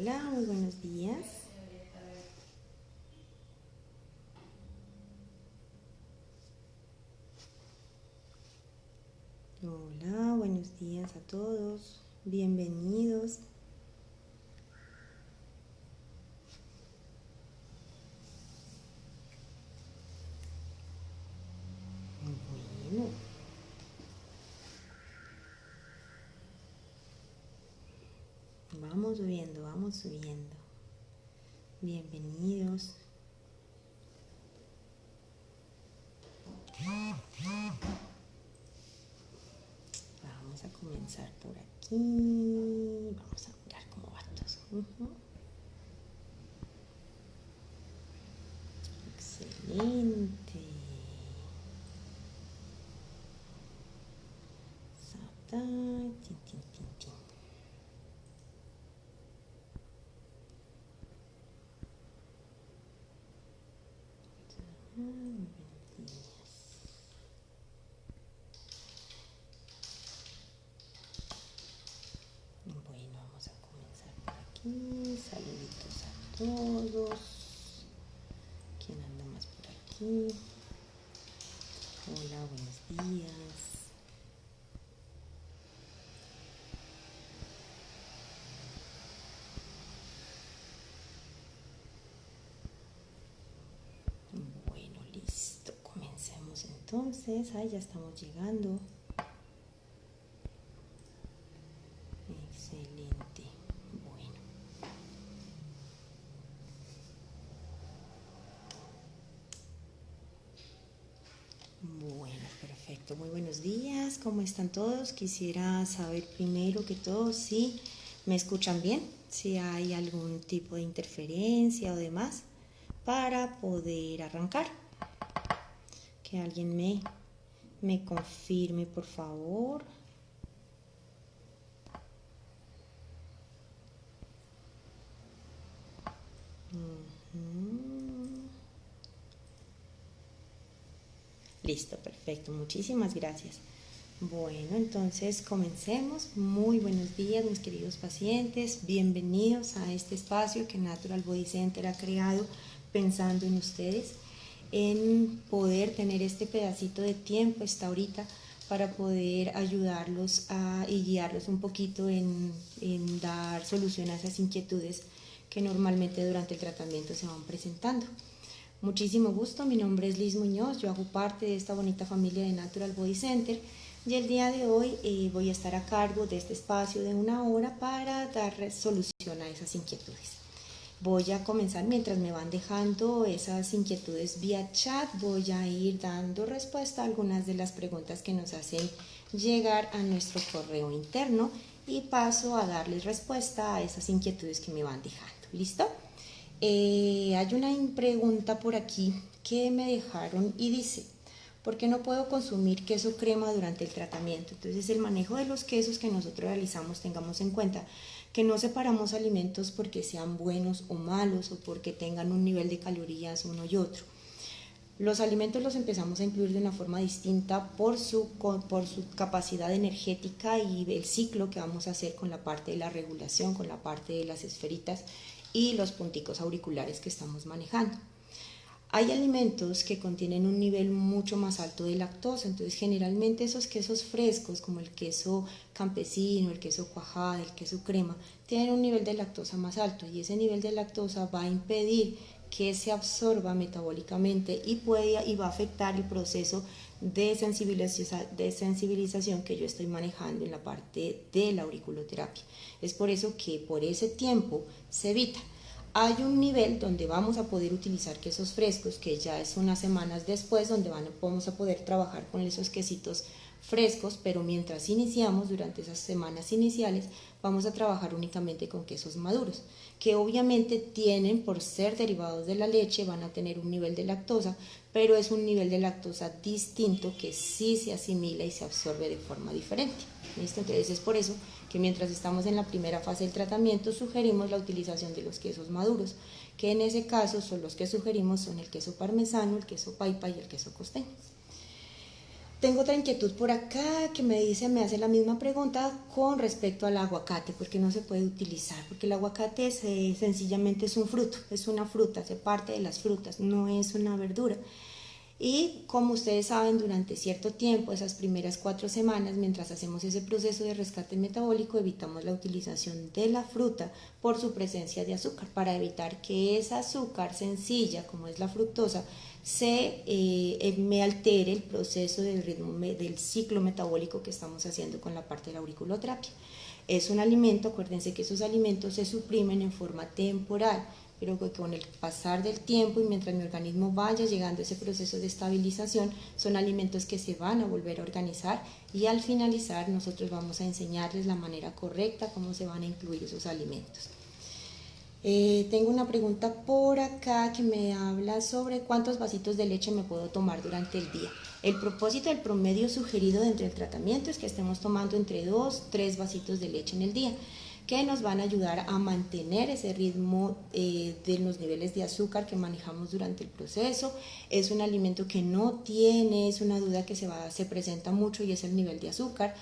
Hola, muy buenos días. Hola, buenos días a todos. Bienvenidos. Bueno, vamos subiendo, vamos subiendo. Bienvenidos. Vamos a comenzar por aquí. Vamos a mirar cómo va todo. Excelente. Sata, tin, tin, tin, tin. Buenos días. Bueno, vamos a comenzar por aquí. Saluditos a todos. ¿Quién anda más por aquí? Hola, buenos días. Bueno, listo. Comencemos entonces. Ay, ya estamos llegando. Excelente. Bueno. Bueno, perfecto. Muy buenos días. ¿Cómo están todos? Quisiera saber primero que todo si me escuchan bien, si hay algún tipo de interferencia o demás para poder arrancar. Que alguien me confirme, por favor. Listo, perfecto. Muchísimas gracias. Bueno, entonces comencemos. Muy buenos días, mis queridos pacientes. Bienvenidos a este espacio que Natural Body Center ha creado pensando en ustedes, en poder tener este pedacito de tiempo, esta horita, para poder ayudarlos y guiarlos un poquito en dar solución a esas inquietudes que normalmente durante el tratamiento se van presentando. Muchísimo gusto, mi nombre es Liz Muñoz, yo hago parte de esta bonita familia de Natural Body Center y el día de hoy voy a estar a cargo de este espacio de 1 hora para dar solución a esas inquietudes. Voy a comenzar mientras me van dejando esas inquietudes vía chat, voy a ir dando respuesta a algunas de las preguntas que nos hacen llegar a nuestro correo interno y paso a darles respuesta a esas inquietudes que me van dejando. ¿Listo? Hay una pregunta por aquí que me dejaron y dice: ¿por qué no puedo consumir queso crema durante el tratamiento? Entonces, el manejo de los quesos que nosotros realizamos, tengamos en cuenta que no separamos alimentos porque sean buenos o malos o porque tengan un nivel de calorías uno y otro. Los alimentos los empezamos a incluir de una forma distinta por su capacidad energética y el ciclo que vamos a hacer con la parte de la regulación, con la parte de las esferitas y los punticos auriculares que estamos manejando. Hay alimentos que contienen un nivel mucho más alto de lactosa, entonces generalmente esos quesos frescos como el queso campesino, el queso cuajada, el queso crema, tienen un nivel de lactosa más alto y ese nivel de lactosa va a impedir que se absorba metabólicamente y va a afectar el proceso de sensibilización que yo estoy manejando en la parte de la auriculoterapia. Es por eso que por ese tiempo se evita. Hay un nivel donde vamos a poder utilizar quesos frescos, que ya es unas semanas después, donde vamos a poder trabajar con esos quesitos frescos, pero mientras iniciamos, durante esas semanas iniciales, vamos a trabajar únicamente con quesos maduros, que obviamente tienen, por ser derivados de la leche, van a tener un nivel de lactosa, pero es un nivel de lactosa distinto que sí se asimila y se absorbe de forma diferente. ¿Listo? Entonces es por eso que mientras estamos en la primera fase del tratamiento sugerimos la utilización de los quesos maduros, que en ese caso son los que sugerimos son el queso parmesano, el queso paipa y el queso costeño. Tengo otra inquietud por acá que me hace la misma pregunta con respecto al aguacate, porque no se puede utilizar, porque el aguacate sencillamente es un fruto, es una fruta, hace parte de las frutas, no es una verdura. Y como ustedes saben, durante cierto tiempo, esas primeras 4 semanas, mientras hacemos ese proceso de rescate metabólico, evitamos la utilización de la fruta por su presencia de azúcar, para evitar que esa azúcar sencilla, como es la fructosa, me altere el proceso del ritmo del ciclo metabólico que estamos haciendo con la parte de la auriculoterapia. Es un alimento, acuérdense que esos alimentos se suprimen en forma temporal, pero que con el pasar del tiempo y mientras mi organismo vaya llegando a ese proceso de estabilización, son alimentos que se van a volver a organizar, y al finalizar nosotros vamos a enseñarles la manera correcta cómo se van a incluir esos alimentos. Tengo una pregunta por acá que me habla sobre cuántos vasitos de leche me puedo tomar durante el día. El propósito del promedio sugerido dentro del tratamiento es que estemos tomando entre 2-3 vasitos de leche en el día, que nos van a ayudar a mantener ese ritmo de los niveles de azúcar que manejamos durante el proceso. Es un alimento que no tiene, es una duda que se presenta mucho, y es el nivel de azúcar.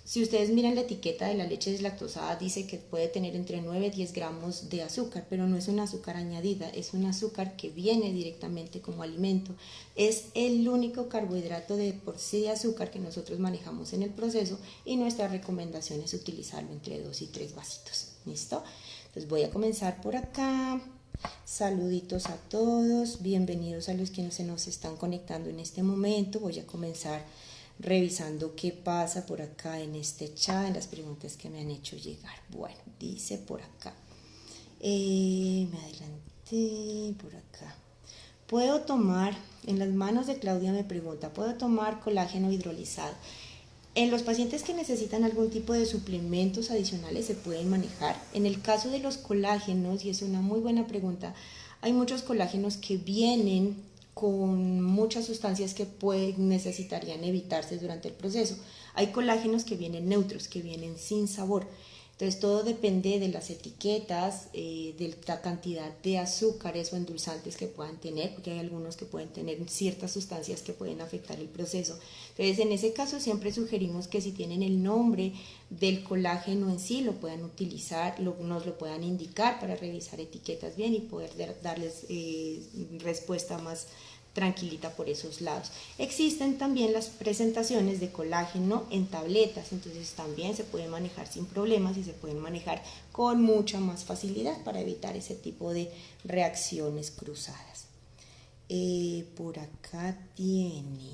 Si ustedes miran la etiqueta de la leche deslactosada, dice que puede tener entre 9 y 10 gramos de azúcar, pero no es un azúcar añadida, es un azúcar que viene directamente como alimento. Es el único carbohidrato de por sí de azúcar que nosotros manejamos en el proceso, y nuestra recomendación es utilizarlo entre 2 y 3 vasitos. ¿Listo? Entonces voy a comenzar por acá. Saluditos a todos, bienvenidos a los que se nos están conectando en este momento. Voy a comenzar revisando qué pasa por acá en este chat, en las preguntas que me han hecho llegar. Bueno, dice por acá, me adelanté por acá. ¿Puedo tomar, en las manos de Claudia me pregunta, ¿puedo tomar colágeno hidrolizado? En los pacientes que necesitan algún tipo de suplementos adicionales se pueden manejar. En el caso de los colágenos, y es una muy buena pregunta, hay muchos colágenos que vienen con muchas sustancias que necesitarían evitarse durante el proceso. Hay colágenos que vienen neutros, que vienen sin sabor. Entonces todo depende de las etiquetas, de la cantidad de azúcares o endulzantes que puedan tener, porque hay algunos que pueden tener ciertas sustancias que pueden afectar el proceso. Entonces en ese caso siempre sugerimos que si tienen el nombre del colágeno en sí, lo puedan utilizar, nos lo puedan indicar para revisar etiquetas bien y poder darles respuesta más tranquilita por esos lados. Existen también las presentaciones de colágeno en tabletas, entonces también se pueden manejar sin problemas y se pueden manejar con mucha más facilidad para evitar ese tipo de reacciones cruzadas. Por acá tiene: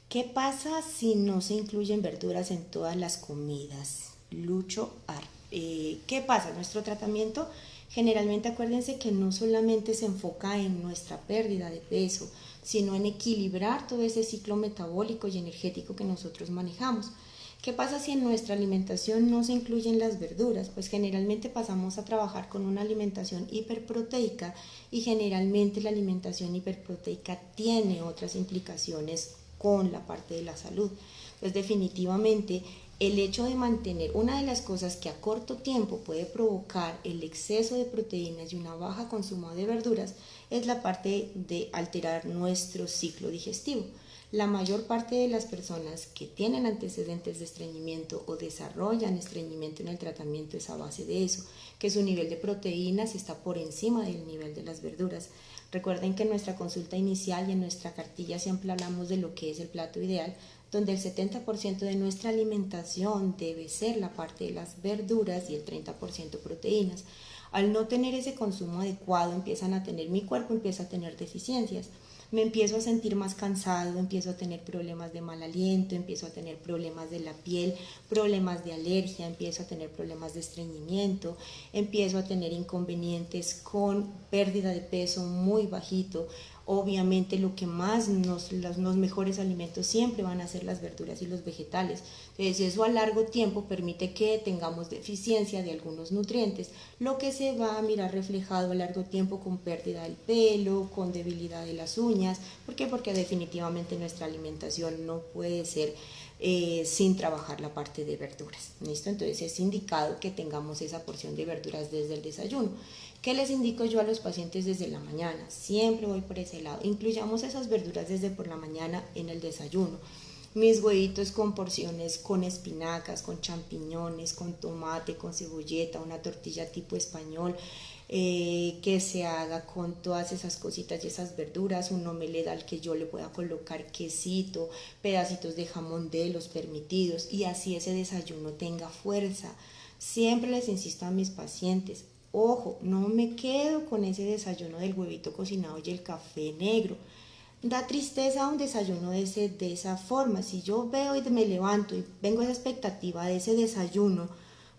¿qué pasa si no se incluyen verduras en todas las comidas? Lucho Ar. ¿Qué pasa? Nuestro tratamiento generalmente, acuérdense que no solamente se enfoca en nuestra pérdida de peso, sino en equilibrar todo ese ciclo metabólico y energético que nosotros manejamos. ¿Qué pasa si en nuestra alimentación no se incluyen las verduras? Pues generalmente pasamos a trabajar con una alimentación hiperproteica, y generalmente la alimentación hiperproteica tiene otras implicaciones con la parte de la salud. Pues definitivamente el hecho de mantener, una de las cosas que a corto tiempo puede provocar el exceso de proteínas y una baja consumo de verduras, es la parte de alterar nuestro ciclo digestivo. La mayor parte de las personas que tienen antecedentes de estreñimiento o desarrollan estreñimiento en el tratamiento es a base de eso, que su nivel de proteínas está por encima del nivel de las verduras. Recuerden que en nuestra consulta inicial y en nuestra cartilla siempre hablamos de lo que es el plato ideal, donde el 70% de nuestra alimentación debe ser la parte de las verduras y el 30% proteínas. Al no tener ese consumo adecuado, mi cuerpo empieza a tener deficiencias. Me empiezo a sentir más cansado, empiezo a tener problemas de mal aliento, empiezo a tener problemas de la piel, problemas de alergia, empiezo a tener problemas de estreñimiento, empiezo a tener inconvenientes con pérdida de peso muy bajito. Obviamente lo que más los mejores alimentos siempre van a ser las verduras y los vegetales. Entonces eso a largo tiempo permite que tengamos deficiencia de algunos nutrientes, lo que se va a mirar reflejado a largo tiempo con pérdida del pelo, con debilidad de las uñas. ¿Por qué? Porque definitivamente nuestra alimentación no puede ser sin trabajar la parte de verduras. ¿Listo? Entonces es indicado que tengamos esa porción de verduras desde el desayuno. ¿Qué les indico yo a los pacientes desde la mañana? Siempre voy por ese lado. Incluyamos esas verduras desde por la mañana en el desayuno. Mis huevitos con porciones, con espinacas, con champiñones, con tomate, con cebolleta, una tortilla tipo español, que se haga con todas esas cositas y esas verduras, un omelette al que yo le pueda colocar quesito, pedacitos de jamón de los permitidos, y así ese desayuno tenga fuerza. Siempre les insisto a mis pacientes, ojo, no me quedo con ese desayuno del huevito cocinado y el café negro. Da tristeza un desayuno de esa forma. Si yo veo y me levanto y vengo a esa expectativa de ese desayuno,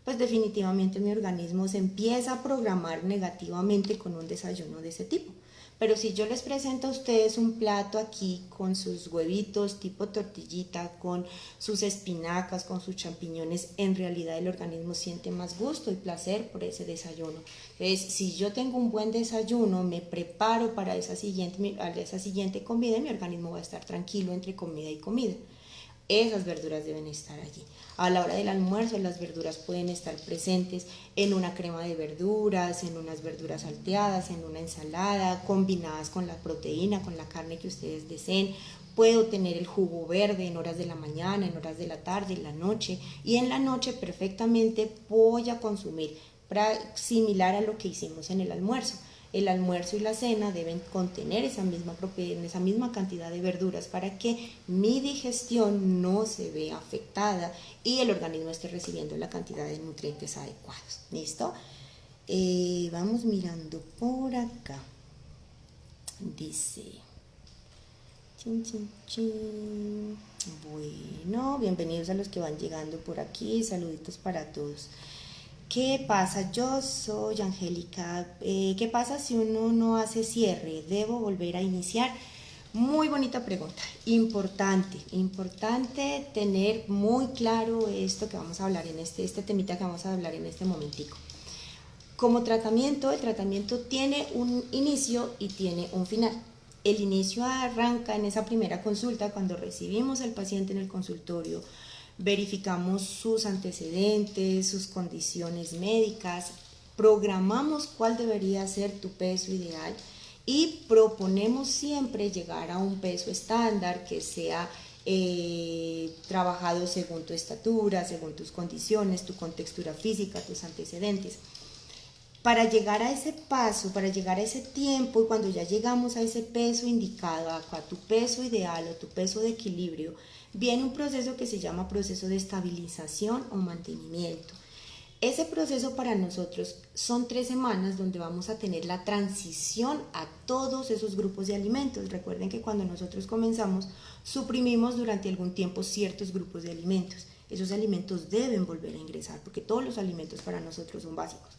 pues definitivamente mi organismo se empieza a programar negativamente con un desayuno de ese tipo. Pero si yo les presento a ustedes un plato aquí con sus huevitos tipo tortillita, con sus espinacas, con sus champiñones, en realidad el organismo siente más gusto y placer por ese desayuno. Entonces, si yo tengo un buen desayuno, me preparo para esa siguiente comida y mi organismo va a estar tranquilo entre comida y comida. Esas verduras deben estar allí. A la hora del almuerzo, las verduras pueden estar presentes en una crema de verduras, en unas verduras salteadas, en una ensalada, combinadas con la proteína, con la carne que ustedes deseen. Puedo tener el jugo verde en horas de la mañana, en horas de la tarde, en la noche. Y en la noche perfectamente voy a consumir, similar a lo que hicimos en el almuerzo. El almuerzo y la cena deben contener esa misma cantidad de verduras para que mi digestión no se vea afectada y el organismo esté recibiendo la cantidad de nutrientes adecuados. ¿Listo? Vamos mirando por acá. Dice... Chin, chin, chin. Bueno, bienvenidos a los que van llegando por aquí. Saluditos para todos. ¿Qué pasa? Yo soy Angélica. ¿Qué pasa si uno no hace cierre? ¿Debo volver a iniciar? Muy bonita pregunta. Importante tener muy claro esto que vamos a hablar en este temita que vamos a hablar en este momentico. Como tratamiento, el tratamiento tiene un inicio y tiene un final. El inicio arranca en esa primera consulta cuando recibimos al paciente en el consultorio. Verificamos sus antecedentes, sus condiciones médicas, programamos cuál debería ser tu peso ideal y proponemos siempre llegar a un peso estándar que sea trabajado según tu estatura, según tus condiciones, tu contextura física, tus antecedentes. Para llegar a ese paso, para llegar a ese tiempo y cuando ya llegamos a ese peso indicado, a tu peso ideal o tu peso de equilibrio, viene un proceso que se llama proceso de estabilización o mantenimiento. Ese proceso para nosotros son 3 semanas donde vamos a tener la transición a todos esos grupos de alimentos. Recuerden que cuando nosotros comenzamos, suprimimos durante algún tiempo ciertos grupos de alimentos. Esos alimentos deben volver a ingresar porque todos los alimentos para nosotros son básicos.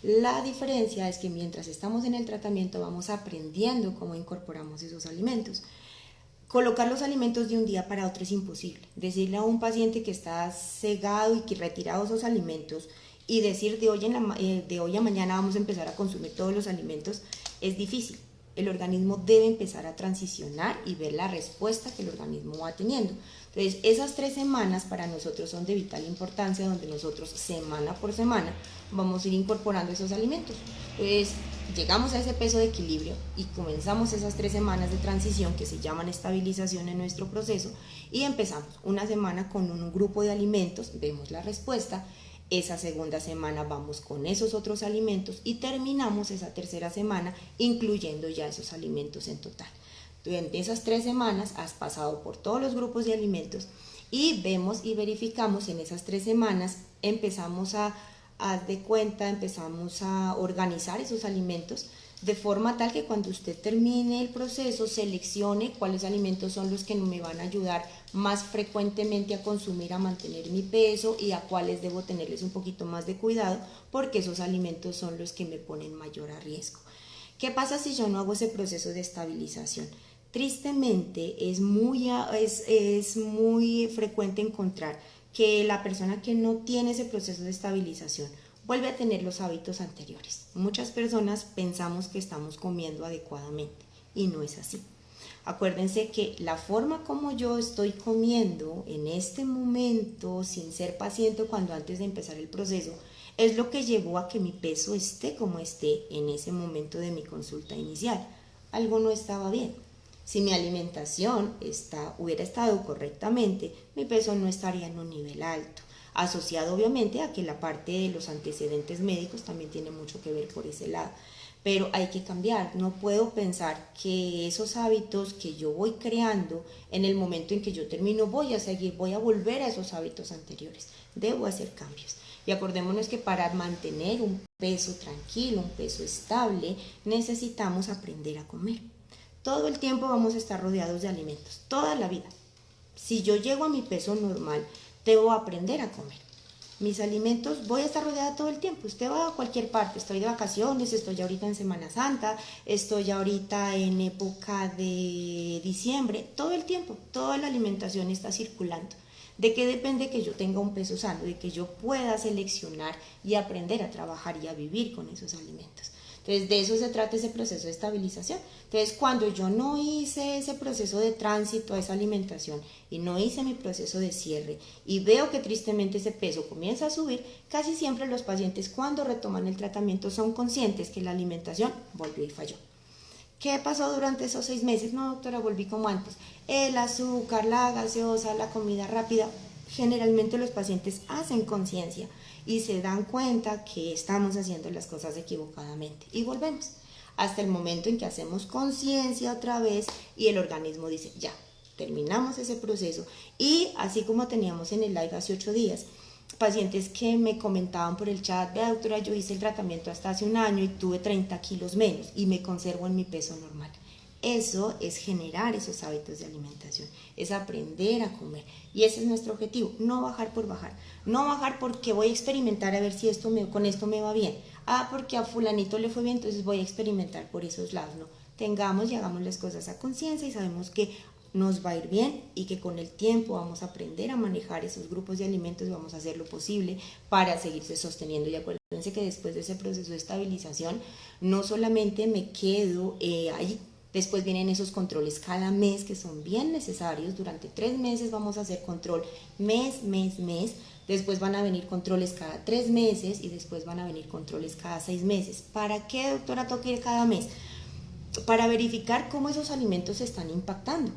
La diferencia es que mientras estamos en el tratamiento vamos aprendiendo cómo incorporamos esos alimentos. Colocar los alimentos de un día para otro es imposible. Decirle a un paciente que está cegado y que retirado esos alimentos y decir de hoy a mañana vamos a empezar a consumir todos los alimentos es difícil. El organismo debe empezar a transicionar y ver la respuesta que el organismo va teniendo. Entonces, esas 3 semanas para nosotros son de vital importancia, donde nosotros semana por semana vamos a ir incorporando esos alimentos. Entonces, llegamos a ese peso de equilibrio y comenzamos esas 3 semanas de transición que se llaman estabilización en nuestro proceso y empezamos una semana con un grupo de alimentos, vemos la respuesta. Esa segunda semana vamos con esos otros alimentos y terminamos esa tercera semana incluyendo ya esos alimentos en total. Durante esas 3 semanas has pasado por todos los grupos de alimentos y vemos y verificamos en esas 3 semanas, empezamos a organizar esos alimentos de forma tal que cuando usted termine el proceso seleccione cuáles alimentos son los que me van a ayudar más frecuentemente a consumir, a mantener mi peso y a cuáles debo tenerles un poquito más de cuidado porque esos alimentos son los que me ponen mayor a riesgo. ¿Qué pasa si yo no hago ese proceso de estabilización? Tristemente es muy frecuente encontrar que la persona que no tiene ese proceso de estabilización vuelve a tener los hábitos anteriores. Muchas personas pensamos que estamos comiendo adecuadamente y no es así. Acuérdense que la forma como yo estoy comiendo en este momento, sin ser paciente cuando antes de empezar el proceso, es lo que llevó a que mi peso esté como esté en ese momento de mi consulta inicial. Algo no estaba bien. Si mi alimentación hubiera estado correctamente, mi peso no estaría en un nivel alto, asociado obviamente a que la parte de los antecedentes médicos también tiene mucho que ver por ese lado. Pero hay que cambiar, no puedo pensar que esos hábitos que yo voy creando en el momento en que yo termino voy a volver a esos hábitos anteriores, debo hacer cambios. Y acordémonos que para mantener un peso tranquilo, un peso estable, necesitamos aprender a comer. Todo el tiempo vamos a estar rodeados de alimentos, toda la vida. Si yo llego a mi peso normal, debo aprender a comer. Mis alimentos, voy a estar rodeada todo el tiempo. Usted va a cualquier parte, estoy de vacaciones, estoy ahorita en Semana Santa, estoy ahorita en época de diciembre, todo el tiempo, toda la alimentación está circulando. ¿De qué depende que yo tenga un peso sano? De que yo pueda seleccionar y aprender a trabajar y a vivir con esos alimentos. Entonces, de eso se trata ese proceso de estabilización. Entonces, cuando yo no hice ese proceso de tránsito a esa alimentación y no hice mi proceso de cierre y veo que tristemente ese peso comienza a subir, casi siempre los pacientes cuando retoman el tratamiento son conscientes que la alimentación volvió y falló. ¿Qué pasó durante esos 6 meses? No, doctora, volví como antes. El azúcar, la gaseosa, la comida rápida. Generalmente los pacientes hacen conciencia y se dan cuenta que estamos haciendo las cosas equivocadamente. Y volvemos hasta el momento en que hacemos conciencia otra vez y el organismo dice, ya, terminamos ese proceso. Y así como teníamos en el live hace 8 días, pacientes que me comentaban por el chat, vea doctora, yo hice el tratamiento hasta hace un año y tuve 30 kilos menos y me conservo en mi peso normal. Eso es generar esos hábitos de alimentación, es aprender a comer. Y ese es nuestro objetivo, no bajar por bajar. No bajar porque voy a experimentar a ver si con esto me va bien. Porque a fulanito le fue bien, entonces voy a experimentar por esos lados. No, tengamos y hagamos las cosas a conciencia y sabemos que nos va a ir bien y que con el tiempo vamos a aprender a manejar esos grupos de alimentos y vamos a hacer lo posible para seguirse sosteniendo. Y acuérdense que después de ese proceso de estabilización, no solamente me quedo ahí. Después vienen esos controles cada mes que son bien necesarios. Durante 3 meses vamos a hacer control mes. Después van a venir controles cada 3 meses y después van a venir controles cada 6 meses. ¿Para qué, doctora, toca ir cada mes? Para verificar cómo esos alimentos se están impactando.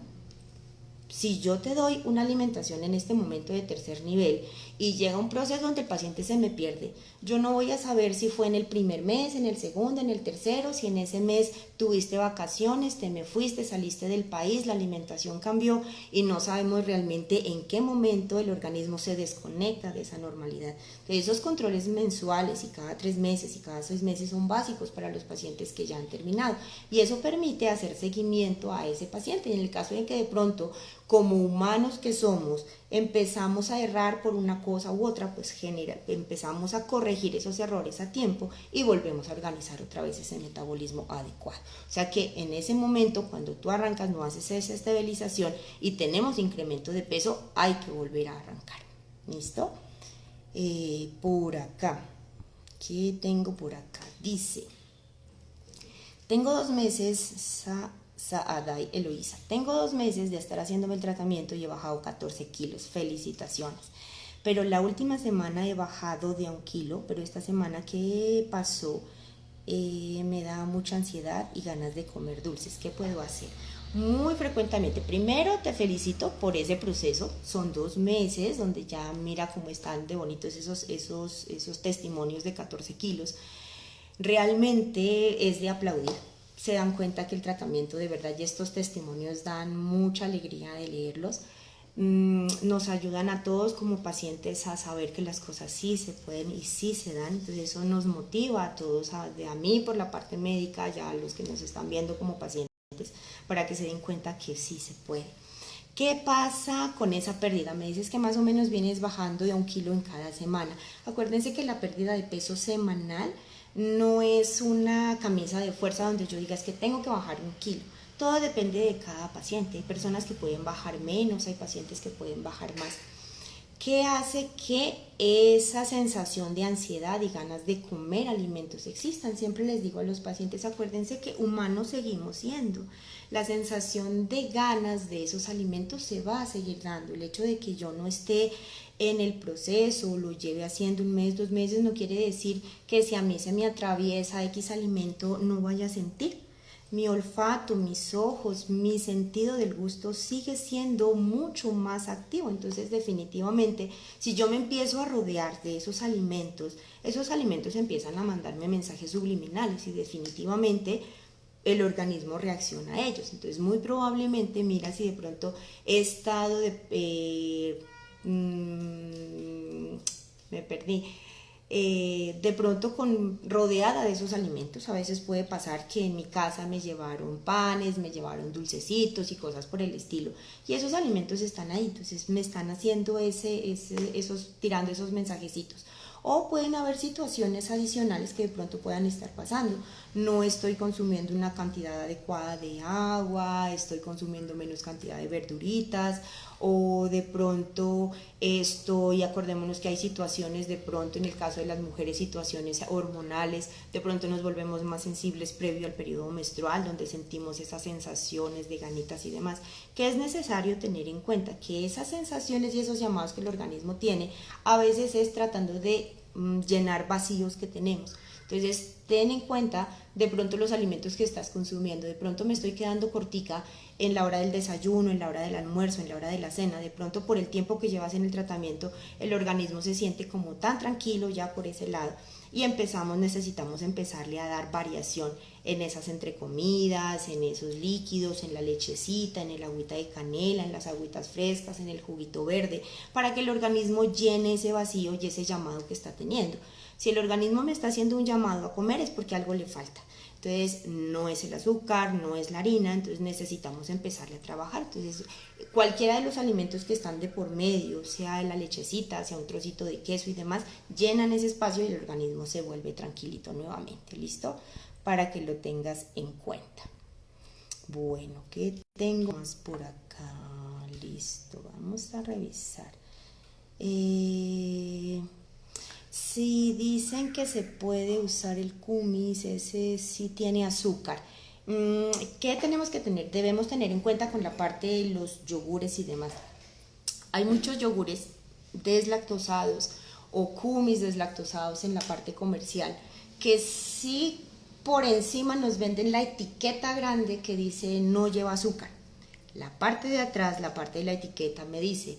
Si yo te doy una alimentación en este momento de tercer nivel y llega un proceso donde el paciente se me pierde, yo no voy a saber si fue en el primer mes, en el segundo, en el tercero, si en ese mes tuviste vacaciones, te me fuiste, saliste del país, la alimentación cambió y no sabemos realmente en qué momento el organismo se desconecta de esa normalidad. Entonces, esos controles mensuales y cada 3 meses y cada 6 meses son básicos para los pacientes que ya han terminado y eso permite hacer seguimiento a ese paciente. Y en el caso de que de pronto, como humanos que somos, empezamos a errar por una cosa u otra, pues empezamos a corregir esos errores a tiempo y volvemos a organizar otra vez ese metabolismo adecuado. O sea que en ese momento, cuando tú arrancas, no haces esa estabilización y tenemos incremento de peso, hay que volver a arrancar. ¿Listo? Por acá, ¿qué tengo por acá? Dice, tengo 2 meses... Saaday Eloísa, tengo 2 meses de estar haciéndome el tratamiento y he bajado 14 kilos, felicitaciones. Pero la última semana he bajado de 1 kilo, pero esta semana que pasó me da mucha ansiedad y ganas de comer dulces. ¿Qué puedo hacer? Muy frecuentemente, primero te felicito por ese proceso, son 2 meses donde ya mira cómo están de bonitos esos testimonios de 14 kilos. Realmente es de aplaudir. Se dan cuenta que el tratamiento de verdad y estos testimonios dan mucha alegría de leerlos, nos ayudan a todos como pacientes a saber que las cosas sí se pueden y sí se dan, entonces eso nos motiva a todos, a mí por la parte médica, ya a los que nos están viendo como pacientes, para que se den cuenta que sí se puede. ¿Qué pasa con esa pérdida? Me dices que más o menos vienes bajando de 1 kilo en cada semana. Acuérdense que la pérdida de peso semanal no es una camisa de fuerza donde yo diga es que tengo que bajar 1 kilo. Todo depende de cada paciente. Hay personas que pueden bajar menos, hay pacientes que pueden bajar más. ¿Qué hace que esa sensación de ansiedad y ganas de comer alimentos existan? Siempre les digo a los pacientes, acuérdense que humanos seguimos siendo. La sensación de ganas de esos alimentos se va a seguir dando. El hecho de que yo no esté en el proceso, lo lleve haciendo 1 mes, 2 meses, no quiere decir que si a mí se me atraviesa X alimento no vaya a sentir. Mi olfato, mis ojos, mi sentido del gusto sigue siendo mucho más activo. Entonces, definitivamente, si yo me empiezo a rodear de esos alimentos empiezan a mandarme mensajes subliminales y definitivamente el organismo reacciona a ellos. Entonces, muy probablemente, mira si de pronto he estado me perdí. De pronto rodeada de esos alimentos. A veces puede pasar que en mi casa me llevaron panes, me llevaron dulcecitos y cosas por el estilo, y esos alimentos están ahí, entonces me están haciendo tirando esos mensajecitos. O pueden haber situaciones adicionales que de pronto puedan estar pasando. No estoy consumiendo una cantidad adecuada de agua, estoy consumiendo menos cantidad de verduritas, o de pronto acordémonos que hay situaciones, de pronto en el caso de las mujeres, situaciones hormonales, de pronto nos volvemos más sensibles previo al periodo menstrual, donde sentimos esas sensaciones de ganitas y demás, que es necesario tener en cuenta que esas sensaciones y esos llamados que el organismo tiene, a veces es tratando de llenar vacíos que tenemos. Entonces, ten en cuenta de pronto los alimentos que estás consumiendo. De pronto me estoy quedando cortica en la hora del desayuno, en la hora del almuerzo, en la hora de la cena. De pronto, por el tiempo que llevas en el tratamiento, el organismo se siente como tan tranquilo ya por ese lado, y necesitamos empezarle a dar variación en esas entrecomidas, en esos líquidos, en la lechecita, en el agüita de canela, en las agüitas frescas, en el juguito verde, para que el organismo llene ese vacío y ese llamado que está teniendo. Si el organismo me está haciendo un llamado a comer es porque algo le falta. Entonces, no es el azúcar, no es la harina, entonces necesitamos empezarle a trabajar. Entonces, cualquiera de los alimentos que están de por medio, sea la lechecita, sea un trocito de queso y demás, llenan ese espacio y el organismo se vuelve tranquilito nuevamente. ¿Listo? Para que lo tengas en cuenta. Bueno, ¿qué tengo más por acá? Listo, vamos a revisar. Si dicen que se puede usar el kumis, ese sí tiene azúcar. ¿Qué tenemos que tener? Debemos tener en cuenta con la parte de los yogures y demás. Hay muchos yogures deslactosados o kumis deslactosados en la parte comercial que sí por encima nos venden la etiqueta grande que dice no lleva azúcar. La parte de atrás, la parte de la etiqueta me dice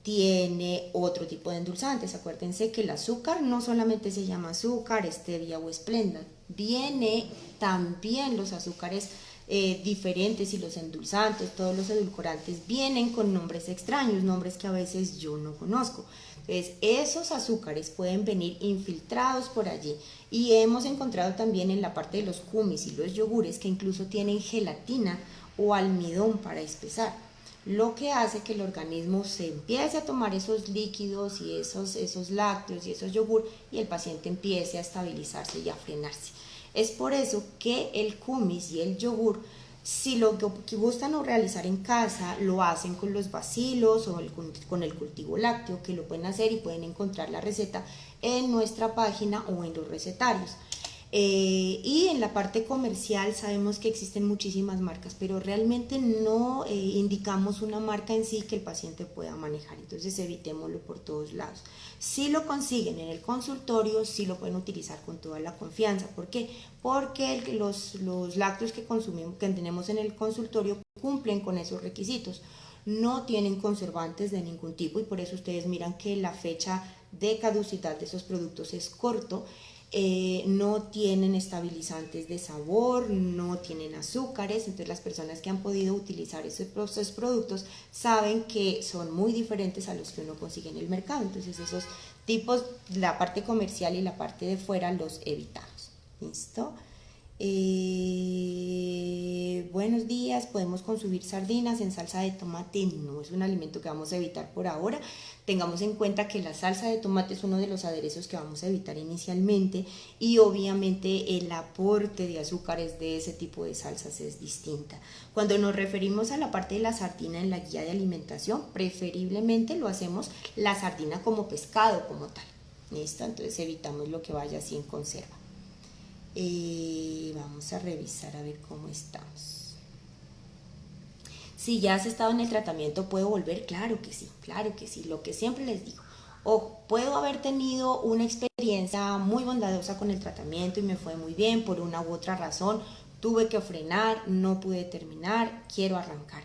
tiene otro tipo de endulzantes. Acuérdense que el azúcar no solamente se llama azúcar, stevia o esplenda, viene también los azúcares diferentes y los endulzantes, todos los edulcorantes vienen con nombres extraños, nombres que a veces yo no conozco. Entonces, esos azúcares pueden venir infiltrados por allí, y hemos encontrado también en la parte de los kumis y los yogures que incluso tienen gelatina o almidón para espesar, lo que hace que el organismo se empiece a tomar esos líquidos y esos lácteos y esos yogur, y el paciente empiece a estabilizarse y a frenarse. Es por eso que el kumis y el yogur, si lo que gustan o realizar en casa, lo hacen con los bacilos o con el cultivo lácteo, que lo pueden hacer y pueden encontrar la receta en nuestra página o en los recetarios. Y en la parte comercial sabemos que existen muchísimas marcas, pero realmente no indicamos una marca en sí que el paciente pueda manejar, entonces evitémoslo por todos lados. Si lo consiguen en el consultorio, sí lo pueden utilizar con toda la confianza. ¿Por qué? Porque los lácteos que consumimos, que tenemos en el consultorio, cumplen con esos requisitos. No tienen conservantes de ningún tipo, y por eso ustedes miran que la fecha de caducidad de esos productos es corto. No tienen estabilizantes de sabor, no tienen azúcares. Entonces las personas que han podido utilizar esos productos saben que son muy diferentes a los que uno consigue en el mercado. Entonces esos tipos, la parte comercial y la parte de fuera, los evitamos. ¿Listo? Buenos días, podemos consumir sardinas en salsa de tomate. No es un alimento que vamos a evitar por ahora. Tengamos en cuenta que la salsa de tomate es uno de los aderezos que vamos a evitar inicialmente y obviamente el aporte de azúcares de ese tipo de salsas es distinta. Cuando nos referimos a la parte de la sardina en la guía de alimentación, preferiblemente lo hacemos la sardina como pescado como tal. ¿Listo? Entonces evitamos lo que vaya así en conserva. Vamos a revisar a ver cómo estamos. Si ya has estado en el tratamiento, ¿puedo volver? Claro que sí, claro que sí. Lo que siempre les digo. Ojo, puedo haber tenido una experiencia muy bondadosa con el tratamiento y me fue muy bien por una u otra razón. Tuve que frenar, no pude terminar, quiero arrancar.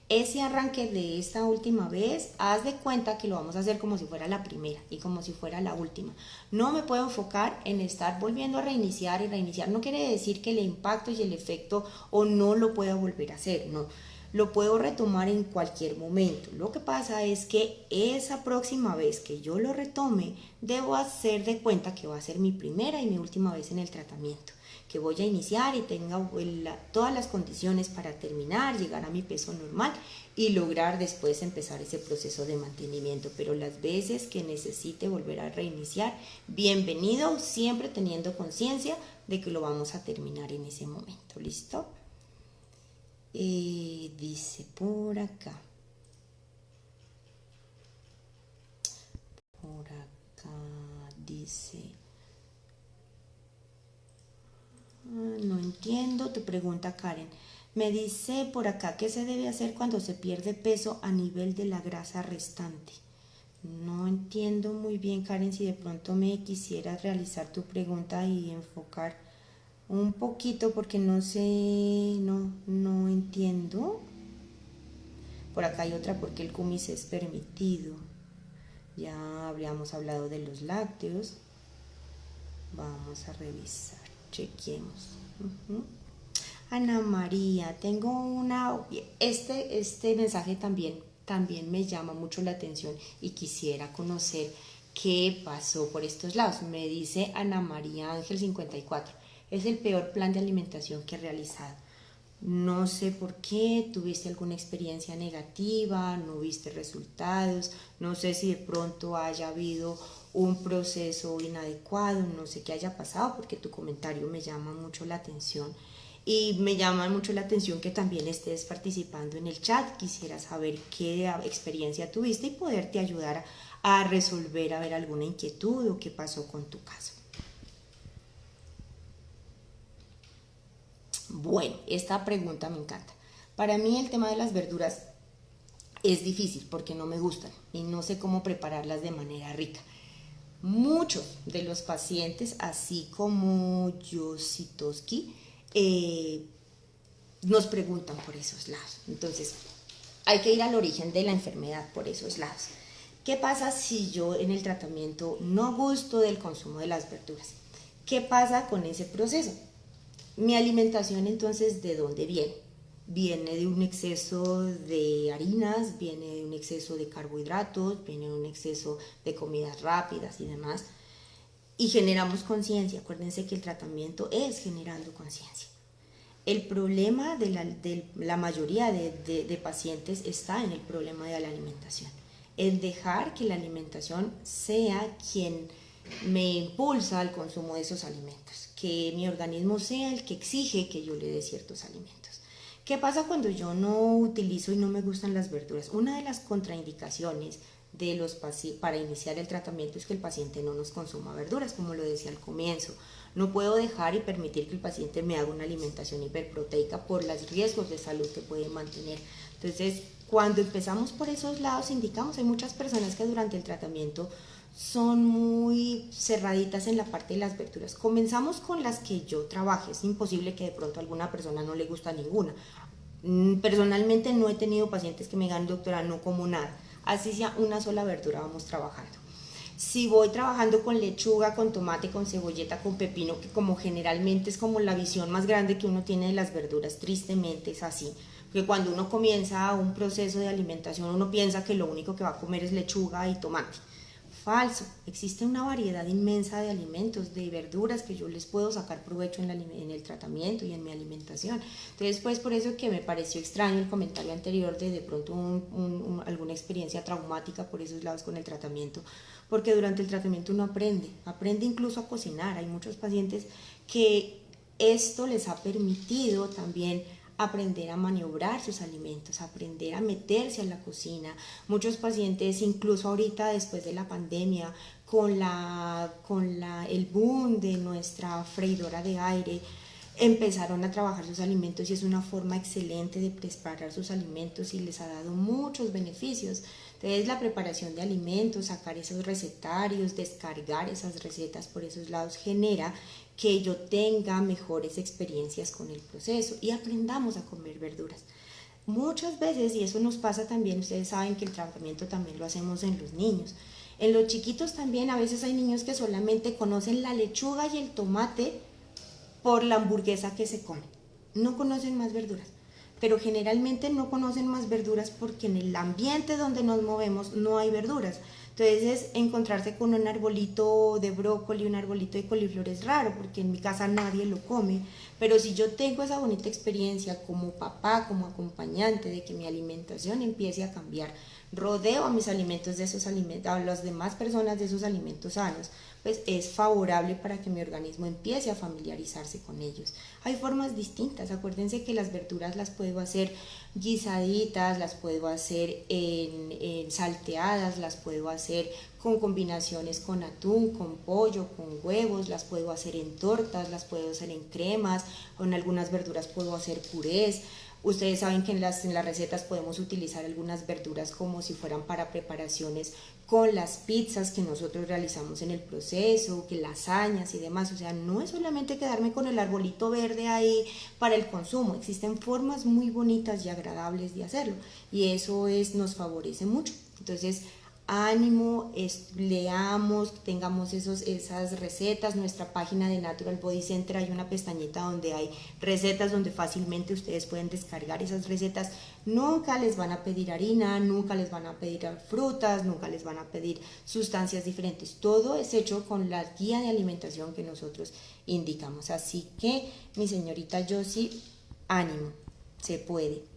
Ese arranque de esta última vez, haz de cuenta que lo vamos a hacer como si fuera la primera y como si fuera la última. No me puedo enfocar en estar volviendo a reiniciar y reiniciar. No quiere decir que el impacto y el efecto o no lo pueda volver a hacer, no. Lo puedo retomar en cualquier momento. Lo que pasa es que esa próxima vez que yo lo retome, debo hacer de cuenta que va a ser mi primera y mi última vez en el tratamiento, que voy a iniciar y tenga todas las condiciones para terminar, llegar a mi peso normal y lograr después empezar ese proceso de mantenimiento. Pero las veces que necesite volver a reiniciar, bienvenido, siempre teniendo conciencia de que lo vamos a terminar en ese momento. ¿Listo? Dice por acá. Por acá dice... No entiendo, te pregunta Karen. Me dice por acá qué se debe hacer cuando se pierde peso a nivel de la grasa restante. No entiendo muy bien, Karen, si de pronto me quisieras realizar tu pregunta y enfocar un poquito porque no sé, no entiendo. Por acá hay otra, porque el kumis es permitido. Ya habríamos hablado de los lácteos. Vamos a revisar, chequemos. Ana María, tengo una... Este mensaje también me llama mucho la atención y quisiera conocer qué pasó por estos lados. Me dice Ana María Ángel 54. Es el peor plan de alimentación que he realizado. No sé por qué, tuviste alguna experiencia negativa, no viste resultados, no sé si de pronto haya habido un proceso inadecuado, no sé qué haya pasado, porque tu comentario me llama mucho la atención y me llama mucho la atención que también estés participando en el chat. Quisiera saber qué experiencia tuviste y poderte ayudar a resolver, a ver alguna inquietud o qué pasó con tu caso. Bueno, esta pregunta me encanta. Para mí el tema de las verduras es difícil porque no me gustan y no sé cómo prepararlas de manera rica. Muchos de los pacientes, así como Yositoski, nos preguntan por esos lados. Entonces, hay que ir al origen de la enfermedad por esos lados. ¿Qué pasa si yo en el tratamiento no gusto del consumo de las verduras? ¿Qué pasa con ese proceso? Mi alimentación, entonces, ¿de dónde viene? Viene de un exceso de harinas, viene de un exceso de carbohidratos, viene de un exceso de comidas rápidas y demás. Y generamos conciencia. Acuérdense que el tratamiento es generando conciencia. El problema de la mayoría de pacientes está en el problema de la alimentación. En dejar que la alimentación sea quien me impulsa al consumo de esos alimentos, que mi organismo sea el que exige que yo le dé ciertos alimentos. ¿Qué pasa cuando yo no utilizo y no me gustan las verduras? Una de las contraindicaciones para iniciar el tratamiento es que el paciente no nos consuma verduras, como lo decía al comienzo. No puedo dejar y permitir que el paciente me haga una alimentación hiperproteica por los riesgos de salud que puede mantener. Entonces, cuando empezamos por esos lados, indicamos, hay muchas personas que durante el tratamiento son muy cerraditas en la parte de las verduras. Comenzamos con las que yo trabaje. Es imposible que de pronto a alguna persona no le gusta ninguna. Personalmente no he tenido pacientes que me digan, doctora, no como nada. Así sea una sola verdura, vamos trabajando. Si voy trabajando con lechuga, con tomate, con cebolleta, con pepino, que como generalmente es como la visión más grande que uno tiene de las verduras, tristemente es así. Porque cuando uno comienza un proceso de alimentación, uno piensa que lo único que va a comer es lechuga y tomate. falso. Existe una variedad inmensa de alimentos, de verduras que yo les puedo sacar provecho en el tratamiento y en mi alimentación. Entonces, pues por eso que me pareció extraño el comentario anterior de pronto alguna experiencia traumática por esos lados con el tratamiento, porque durante el tratamiento uno aprende incluso a cocinar. Hay muchos pacientes que esto les ha permitido también aprender a maniobrar sus alimentos, aprender a meterse a la cocina. Muchos pacientes, incluso ahorita después de la pandemia, con el boom de nuestra freidora de aire, empezaron a trabajar sus alimentos y es una forma excelente de preparar sus alimentos y les ha dado muchos beneficios. Entonces la preparación de alimentos, sacar esos recetarios, descargar esas recetas por esos lados genera que yo tenga mejores experiencias con el proceso y aprendamos a comer verduras. Muchas veces, y eso nos pasa también, ustedes saben que el tratamiento también lo hacemos en los niños. En los chiquitos también a veces hay niños que solamente conocen la lechuga y el tomate por la hamburguesa que se come. No conocen más verduras, pero generalmente no conocen más verduras porque en el ambiente donde nos movemos no hay verduras. Entonces es encontrarse con un arbolito de brócoli, un arbolito de coliflor es raro porque en mi casa nadie lo come, pero si yo tengo esa bonita experiencia como papá, como acompañante de que mi alimentación empiece a cambiar, rodeo a mis alimentos de esos alimentos, a las demás personas de esos alimentos sanos, pues es favorable para que mi organismo empiece a familiarizarse con ellos. Hay formas distintas, acuérdense que las verduras las puedo hacer guisaditas, las puedo hacer en salteadas, las puedo hacer con combinaciones con atún, con pollo, con huevos, las puedo hacer en tortas, las puedo hacer en cremas, con algunas verduras puedo hacer purés. Ustedes saben que en las recetas podemos utilizar algunas verduras como si fueran para preparaciones con las pizzas que nosotros realizamos en el proceso, que lasañas y demás. O sea, no es solamente quedarme con el arbolito verde ahí para el consumo. Existen formas muy bonitas y agradables de hacerlo y eso nos favorece mucho. Entonces, ánimo, leamos, tengamos esas recetas. Nuestra página de Natural Body Center hay una pestañita donde hay recetas donde fácilmente ustedes pueden descargar esas recetas. Nunca les van a pedir harina, nunca les van a pedir frutas, nunca les van a pedir sustancias diferentes. Todo es hecho con la guía de alimentación que nosotros indicamos. Así que, mi señorita Josie, ánimo, se puede.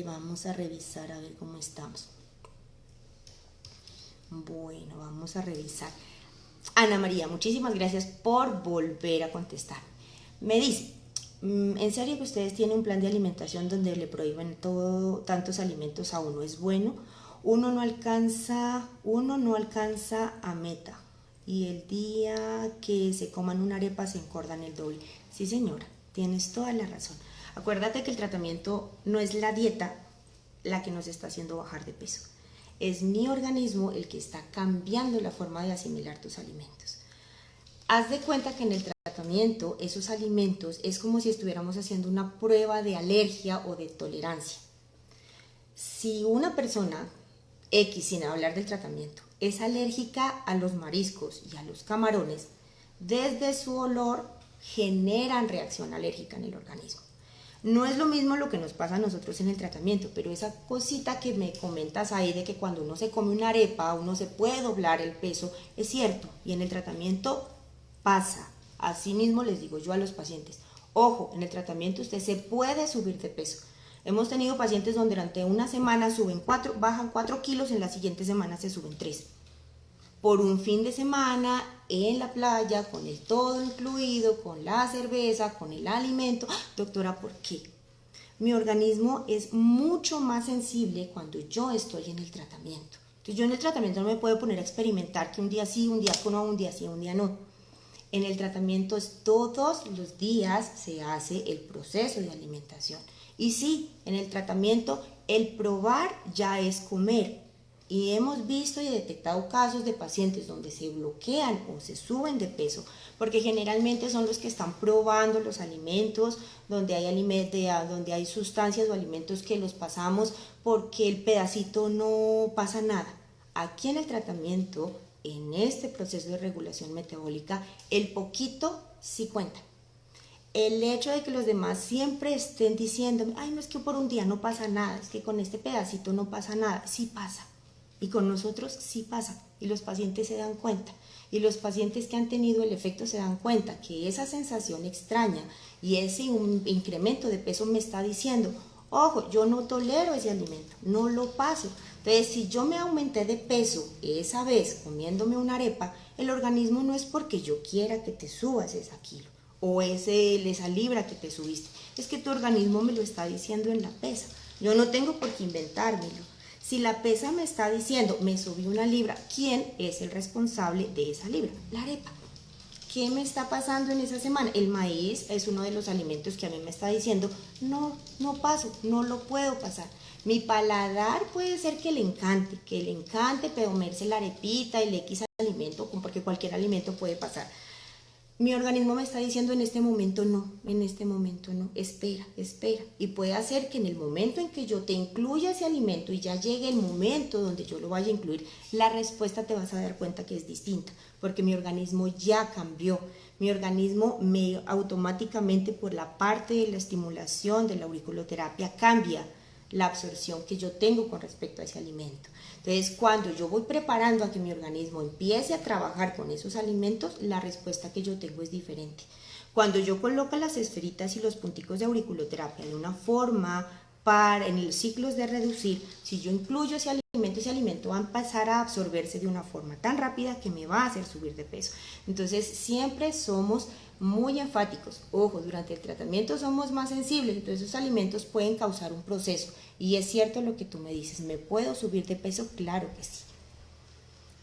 Vamos a revisar a ver cómo estamos. Bueno, vamos a revisar. Ana María, muchísimas gracias por volver a contestar. Me dice, ¿en serio que ustedes tienen un plan de alimentación donde le prohíben tantos alimentos a uno? ¿Es bueno? Uno no alcanza a meta y el día que se coman una arepa se engordan el doble. Sí, señora, tienes toda la razón. Acuérdate que el tratamiento no es la dieta la que nos está haciendo bajar de peso. Es mi organismo el que está cambiando la forma de asimilar tus alimentos. Haz de cuenta que en el tratamiento esos alimentos es como si estuviéramos haciendo una prueba de alergia o de tolerancia. Si una persona X, sin hablar del tratamiento, es alérgica a los mariscos y a los camarones, desde su olor generan reacción alérgica en el organismo. No es lo mismo lo que nos pasa a nosotros en el tratamiento, pero esa cosita que me comentas ahí de que cuando uno se come una arepa uno se puede doblar el peso, es cierto, y en el tratamiento pasa. Así mismo les digo yo a los pacientes, ojo, en el tratamiento usted se puede subir de peso. Hemos tenido pacientes donde durante una semana bajan 4 kilos, en la siguiente semana se suben 3. Por un fin de semana en la playa, con el todo incluido, con la cerveza, con el alimento. Doctora, ¿por qué? Mi organismo es mucho más sensible cuando yo estoy en el tratamiento. Entonces yo en el tratamiento no me puedo poner a experimentar que un día sí, un día no, un día sí, un día no. En el tratamiento todos los días se hace el proceso de alimentación. Y sí, en el tratamiento el probar ya es comer. Y hemos visto y detectado casos de pacientes donde se bloquean o se suben de peso, porque generalmente son los que están probando los alimentos, donde hay sustancias o alimentos que los pasamos porque el pedacito no pasa nada. Aquí en el tratamiento, en este proceso de regulación metabólica, el poquito sí cuenta. El hecho de que los demás siempre estén diciendo, ay, no es que por un día no pasa nada, es que con este pedacito no pasa nada, sí pasa. Y con nosotros sí pasa y los pacientes se dan cuenta. Y los pacientes que han tenido el efecto se dan cuenta que esa sensación extraña y ese incremento de peso me está diciendo, ojo, yo no tolero ese alimento, no lo paso. Entonces, si yo me aumenté de peso esa vez comiéndome una arepa, el organismo no es porque yo quiera que te subas esa kilo o esa libra que te subiste, es que tu organismo me lo está diciendo en la pesa. Yo no tengo por qué inventármelo. Si la pesa me está diciendo, me subí una libra, ¿quién es el responsable de esa libra? La arepa. ¿Qué me está pasando en esa semana? El maíz es uno de los alimentos que a mí me está diciendo, no paso, no lo puedo pasar. Mi paladar puede ser que le encante comerse la arepita, el X alimento, porque cualquier alimento puede pasar. Mi organismo me está diciendo en este momento no, espera. Y puede hacer que en el momento en que yo te incluya ese alimento y ya llegue el momento donde yo lo vaya a incluir, la respuesta te vas a dar cuenta que es distinta, porque mi organismo ya cambió. Mi organismo automáticamente por la parte de la estimulación de la auriculoterapia cambia la absorción que yo tengo con respecto a ese alimento. Entonces, cuando yo voy preparando a que mi organismo empiece a trabajar con esos alimentos, la respuesta que yo tengo es diferente. Cuando yo coloco las esferitas y los punticos de auriculoterapia en una forma en los ciclos de reducir, si yo incluyo ese alimento va a empezar a absorberse de una forma tan rápida que me va a hacer subir de peso. Entonces, siempre somos muy enfáticos. Ojo, durante el tratamiento somos más sensibles, entonces esos alimentos pueden causar un proceso. Y es cierto lo que tú me dices, ¿me puedo subir de peso? Claro que sí.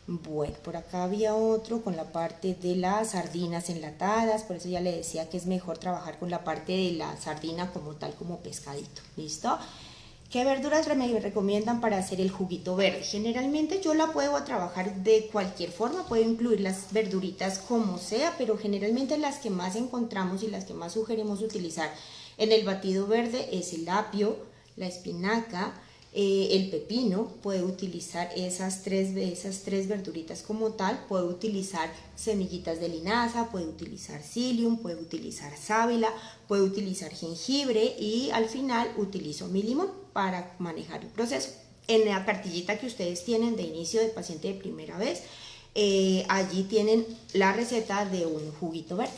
Bueno, por acá había otro con la parte de las sardinas enlatadas, por eso ya le decía que es mejor trabajar con la parte de la sardina como tal, como pescadito. ¿Listo? ¿Qué verduras me recomiendan para hacer el juguito verde? Generalmente yo la puedo trabajar de cualquier forma, puedo incluir las verduritas como sea, pero generalmente las que más encontramos y las que más sugerimos utilizar en el batido verde es el apio, la espinaca, el pepino. Puedo utilizar esas tres verduritas como tal, puedo utilizar semillitas de linaza, puedo utilizar psyllium, puedo utilizar sábila, puedo utilizar jengibre y al final utilizo mi limón para manejar el proceso. En la cartillita que ustedes tienen de inicio de paciente de primera vez, allí tienen la receta de un juguito verde.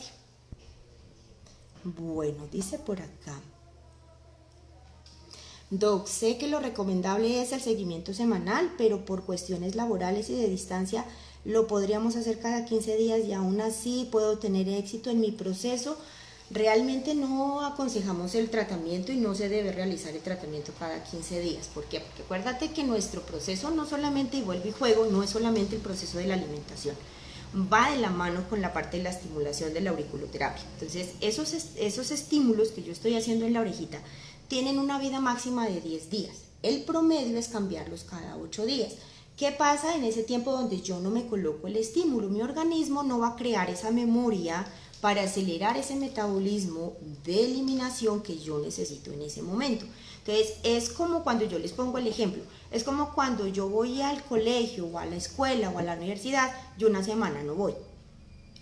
Bueno, dice por acá, Doc, sé que lo recomendable es el seguimiento semanal, pero por cuestiones laborales y de distancia lo podríamos hacer cada 15 días y aún así puedo tener éxito en mi proceso. Realmente no aconsejamos el tratamiento y no se debe realizar el tratamiento cada 15 días. ¿Por qué? Porque acuérdate que nuestro proceso no solamente, y vuelvo y juego, no es solamente el proceso de la alimentación. Va de la mano con la parte de la estimulación de la auriculoterapia. Entonces, esos estímulos que yo estoy haciendo en la orejita tienen una vida máxima de 10 días. El promedio es cambiarlos cada 8 días. ¿Qué pasa en ese tiempo donde yo no me coloco el estímulo? Mi organismo no va a crear esa memoria para acelerar ese metabolismo de eliminación que yo necesito en ese momento. Entonces, es como cuando yo les pongo el ejemplo, es como cuando yo voy al colegio o a la escuela o a la universidad, yo una semana no voy.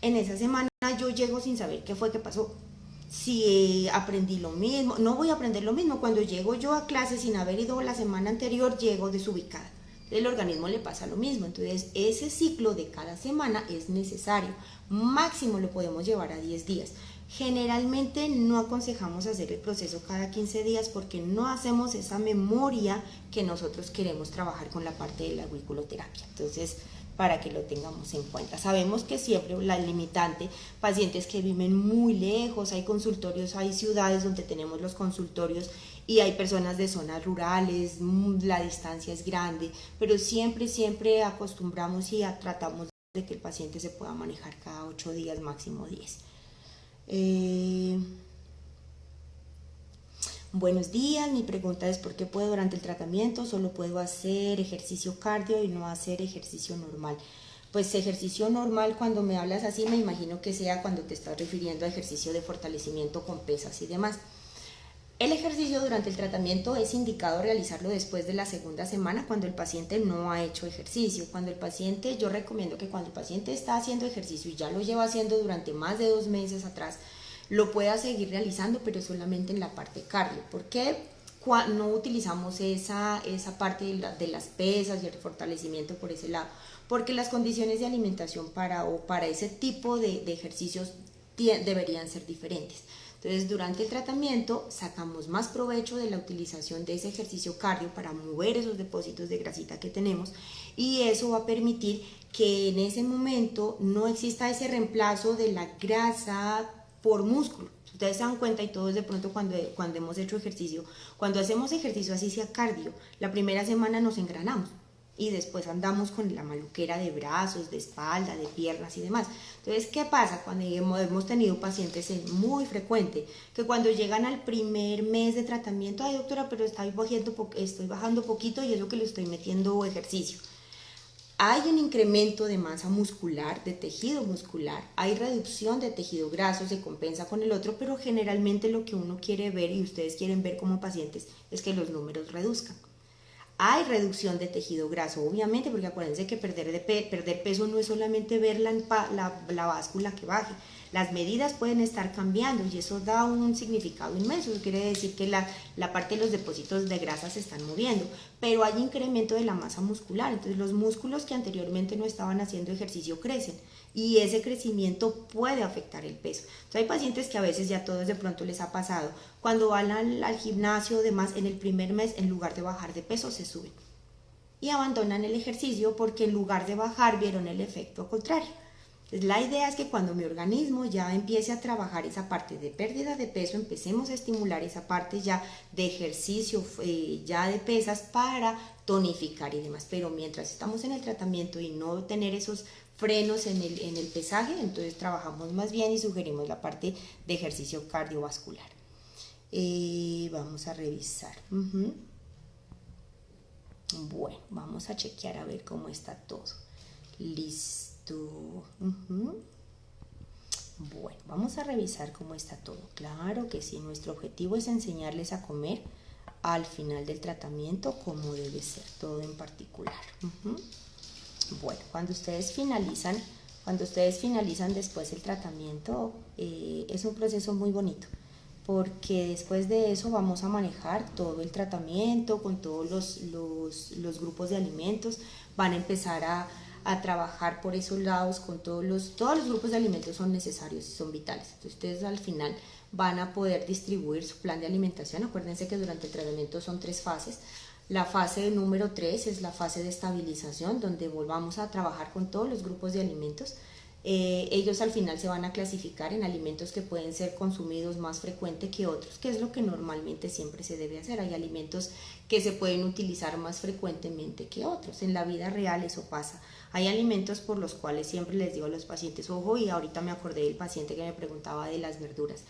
En esa semana yo llego sin saber qué fue que pasó. Si aprendí lo mismo, no voy a aprender lo mismo. Cuando llego yo a clase sin haber ido la semana anterior, llego desubicada. El organismo le pasa lo mismo. Entonces, ese ciclo de cada semana es necesario. Máximo lo podemos llevar a 10 días. Generalmente no aconsejamos hacer el proceso cada 15 días porque no hacemos esa memoria que nosotros queremos trabajar con la parte de la auriculoterapia. Entonces, para que lo tengamos en cuenta. Sabemos que siempre la limitante, pacientes que viven muy lejos, hay consultorios, hay ciudades donde tenemos los consultorios y hay personas de zonas rurales, la distancia es grande, pero siempre acostumbramos y tratamos de que el paciente se pueda manejar cada 8 días, máximo 10. Buenos días, mi pregunta es ¿por qué puedo durante el tratamiento solo puedo hacer ejercicio cardio y no hacer ejercicio normal? Pues ejercicio normal, cuando me hablas así, me imagino que sea cuando te estás refiriendo a ejercicio de fortalecimiento con pesas y demás. El ejercicio durante el tratamiento es indicado realizarlo después de la segunda semana cuando el paciente no ha hecho ejercicio. Yo recomiendo que cuando el paciente está haciendo ejercicio y ya lo lleva haciendo durante más de 2 meses atrás, lo pueda seguir realizando, pero solamente en la parte cardio. ¿Por qué? no utilizamos esa parte de las pesas y el fortalecimiento por ese lado, porque las condiciones de alimentación para ese tipo de ejercicios deberían ser diferentes. Entonces, durante el tratamiento sacamos más provecho de la utilización de ese ejercicio cardio para mover esos depósitos de grasita que tenemos, y eso va a permitir que en ese momento no exista ese reemplazo de la grasa por músculo. Ustedes se dan cuenta, y todos de pronto cuando hemos hecho ejercicio, cuando hacemos ejercicio así sea cardio, la primera semana nos engranamos y después andamos con la maluquera de brazos, de espalda, de piernas y demás. Entonces, ¿qué pasa? Cuando hemos tenido pacientes, es muy frecuente que cuando llegan al primer mes de tratamiento, ay doctora, pero estoy bajando poquito y es lo que le estoy metiendo ejercicio. Hay un incremento de masa muscular, de tejido muscular, hay reducción de tejido graso, se compensa con el otro, pero generalmente lo que uno quiere ver y ustedes quieren ver como pacientes es que los números reduzcan. Hay reducción de tejido graso, obviamente, porque acuérdense que perder peso no es solamente ver la báscula que baje. Las medidas pueden estar cambiando y eso da un significado inmenso. Eso quiere decir que la parte de los depósitos de grasa se están moviendo, pero hay incremento de la masa muscular. Entonces los músculos que anteriormente no estaban haciendo ejercicio crecen y ese crecimiento puede afectar el peso. Entonces hay pacientes que a veces, ya todos de pronto les ha pasado, cuando van al gimnasio o demás, en el primer mes, en lugar de bajar de peso, se suben y abandonan el ejercicio porque en lugar de bajar vieron el efecto contrario. Entonces, la idea es que cuando mi organismo ya empiece a trabajar esa parte de pérdida de peso, empecemos a estimular esa parte ya de ejercicio, ya de pesas, para tonificar y demás. Pero mientras estamos en el tratamiento y no tener esos frenos en el pesaje, entonces trabajamos más bien y sugerimos la parte de ejercicio cardiovascular. Vamos a revisar. Bueno, vamos a chequear a ver cómo está todo. Listo. Bueno, vamos a revisar cómo está todo. Claro que sí, nuestro objetivo es enseñarles a comer al final del tratamiento como debe ser, todo en particular. Bueno, cuando ustedes finalizan después el tratamiento, es un proceso muy bonito, porque después de eso vamos a manejar todo el tratamiento con todos los grupos de alimentos. Van a empezar a trabajar por esos lados con todos los grupos de alimentos son necesarios y son vitales. Entonces ustedes al final van a poder distribuir su plan de alimentación. Acuérdense que durante el tratamiento son 3 fases. La fase número 3 es la fase de estabilización, donde volvamos a trabajar con todos los grupos de alimentos. Ellos al final se van a clasificar en alimentos que pueden ser consumidos más frecuente que otros, que es lo que normalmente siempre se debe hacer. Hay alimentos que se pueden utilizar más frecuentemente que otros. En la vida real eso pasa. Hay alimentos por los cuales siempre les digo a los pacientes, ojo, y ahorita me acordé del paciente que me preguntaba de las verduras.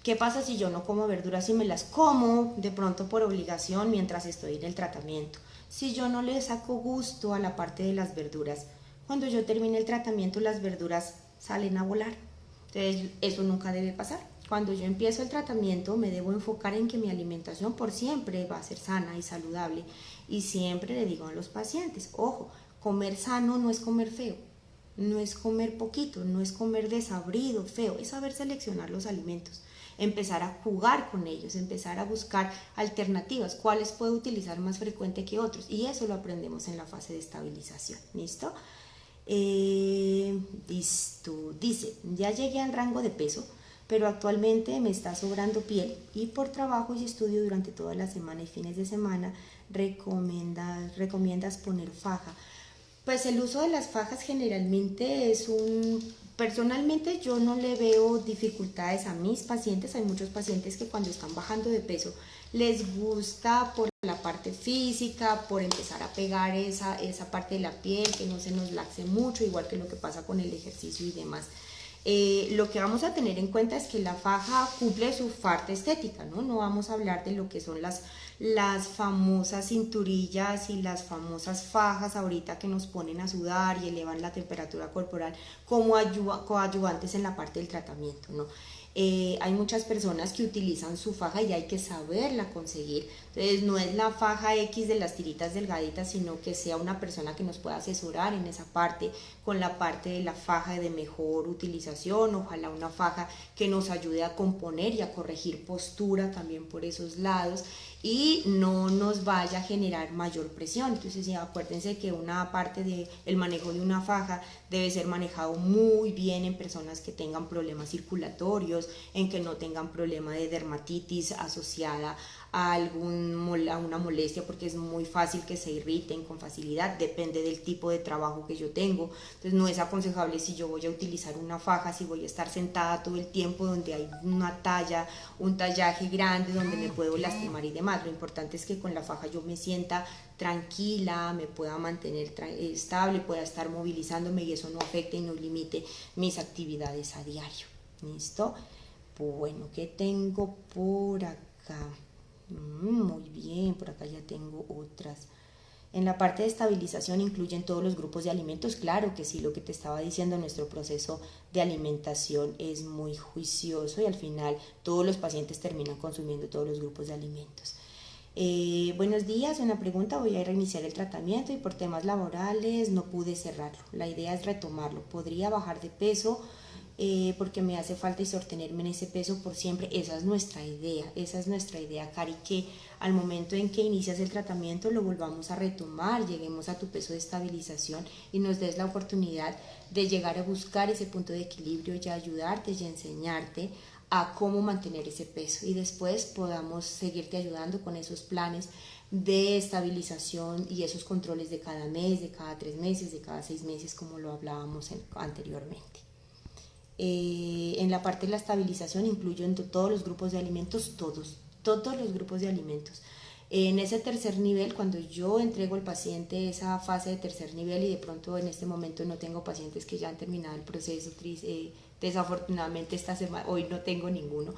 ¿Qué pasa si yo no como verduras y me las como de pronto por obligación mientras estoy en el tratamiento? Si yo no le saco gusto a la parte de las verduras, cuando yo termine el tratamiento las verduras salen a volar. Entonces eso nunca debe pasar. Cuando yo empiezo el tratamiento me debo enfocar en que mi alimentación por siempre va a ser sana y saludable. Y siempre le digo a los pacientes, ojo, comer sano no es comer feo, no es comer poquito, no es comer desabrido, feo, es saber seleccionar los alimentos. Empezar a jugar con ellos, empezar a buscar alternativas, cuáles puedo utilizar más frecuente que otros, y eso lo aprendemos en la fase de estabilización. ¿Listo? Listo. Dice, ya llegué al rango de peso, pero actualmente me está sobrando piel y por trabajo y estudio durante toda la semana y fines de semana recomiendas poner faja. Pues el uso de las fajas generalmente personalmente yo no le veo dificultades a mis pacientes. Hay muchos pacientes que cuando están bajando de peso les gusta por la parte física, por empezar a pegar esa parte de la piel, que no se nos laxe mucho, igual que lo que pasa con el ejercicio y demás. Lo que vamos a tener en cuenta es que la faja cumple su parte estética, ¿no? No vamos a hablar de lo que son las famosas cinturillas y las famosas fajas ahorita que nos ponen a sudar y elevan la temperatura corporal como coadyuvantes en la parte del tratamiento, ¿no? Hay muchas personas que utilizan su faja y hay que saberla conseguir. Entonces no es la faja X de las tiritas delgaditas, sino que sea una persona que nos pueda asesorar en esa parte, con la parte de la faja de mejor utilización. Ojalá una faja que nos ayude a componer y a corregir postura también por esos lados, y no nos vaya a generar mayor presión. Entonces ya acuérdense que una parte del manejo de una faja debe ser manejado muy bien en personas que tengan problemas circulatorios, en que no tengan problema de dermatitis asociada a una molestia, porque es muy fácil que se irriten con facilidad, depende del tipo de trabajo que yo tengo. Entonces no es aconsejable, si yo voy a utilizar una faja, si voy a estar sentada todo el tiempo donde hay una talla, un tallaje grande donde me puedo lastimar y demás. Lo importante es que con la faja yo me sienta tranquila, me pueda mantener estable, pueda estar movilizándome y eso no afecte y no limite mis actividades a diario. ¿Listo? Bueno, ¿qué tengo por acá? Muy bien, por acá ya tengo otras. En la parte de estabilización incluyen todos los grupos de alimentos. Claro que sí, lo que te estaba diciendo, nuestro proceso de alimentación es muy juicioso y al final todos los pacientes terminan consumiendo todos los grupos de alimentos. Buenos días, una pregunta, voy a reiniciar el tratamiento y por temas laborales no pude cerrarlo. La idea es retomarlo. ¿Podría bajar de peso? Porque me hace falta y sostenerme en ese peso por siempre. Esa es nuestra idea, Cari, que al momento en que inicias el tratamiento lo volvamos a retomar, lleguemos a tu peso de estabilización y nos des la oportunidad de llegar a buscar ese punto de equilibrio y ayudarte y enseñarte a cómo mantener ese peso y después podamos seguirte ayudando con esos planes de estabilización y esos controles de cada mes, de cada 3 meses, de cada 6 meses, como lo hablábamos anteriormente. En la parte de la estabilización incluyo en todos los grupos de alimentos, todos los grupos de alimentos. En ese tercer nivel, cuando yo entrego al paciente esa fase de tercer nivel y de pronto en este momento no tengo pacientes que ya han terminado el proceso, desafortunadamente esta semana, hoy no tengo ninguno,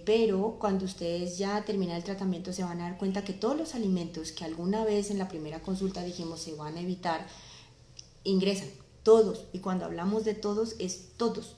pero cuando ustedes ya terminan el tratamiento se van a dar cuenta que todos los alimentos que alguna vez en la primera consulta dijimos se van a evitar, ingresan. Todos, y cuando hablamos de todos, es todos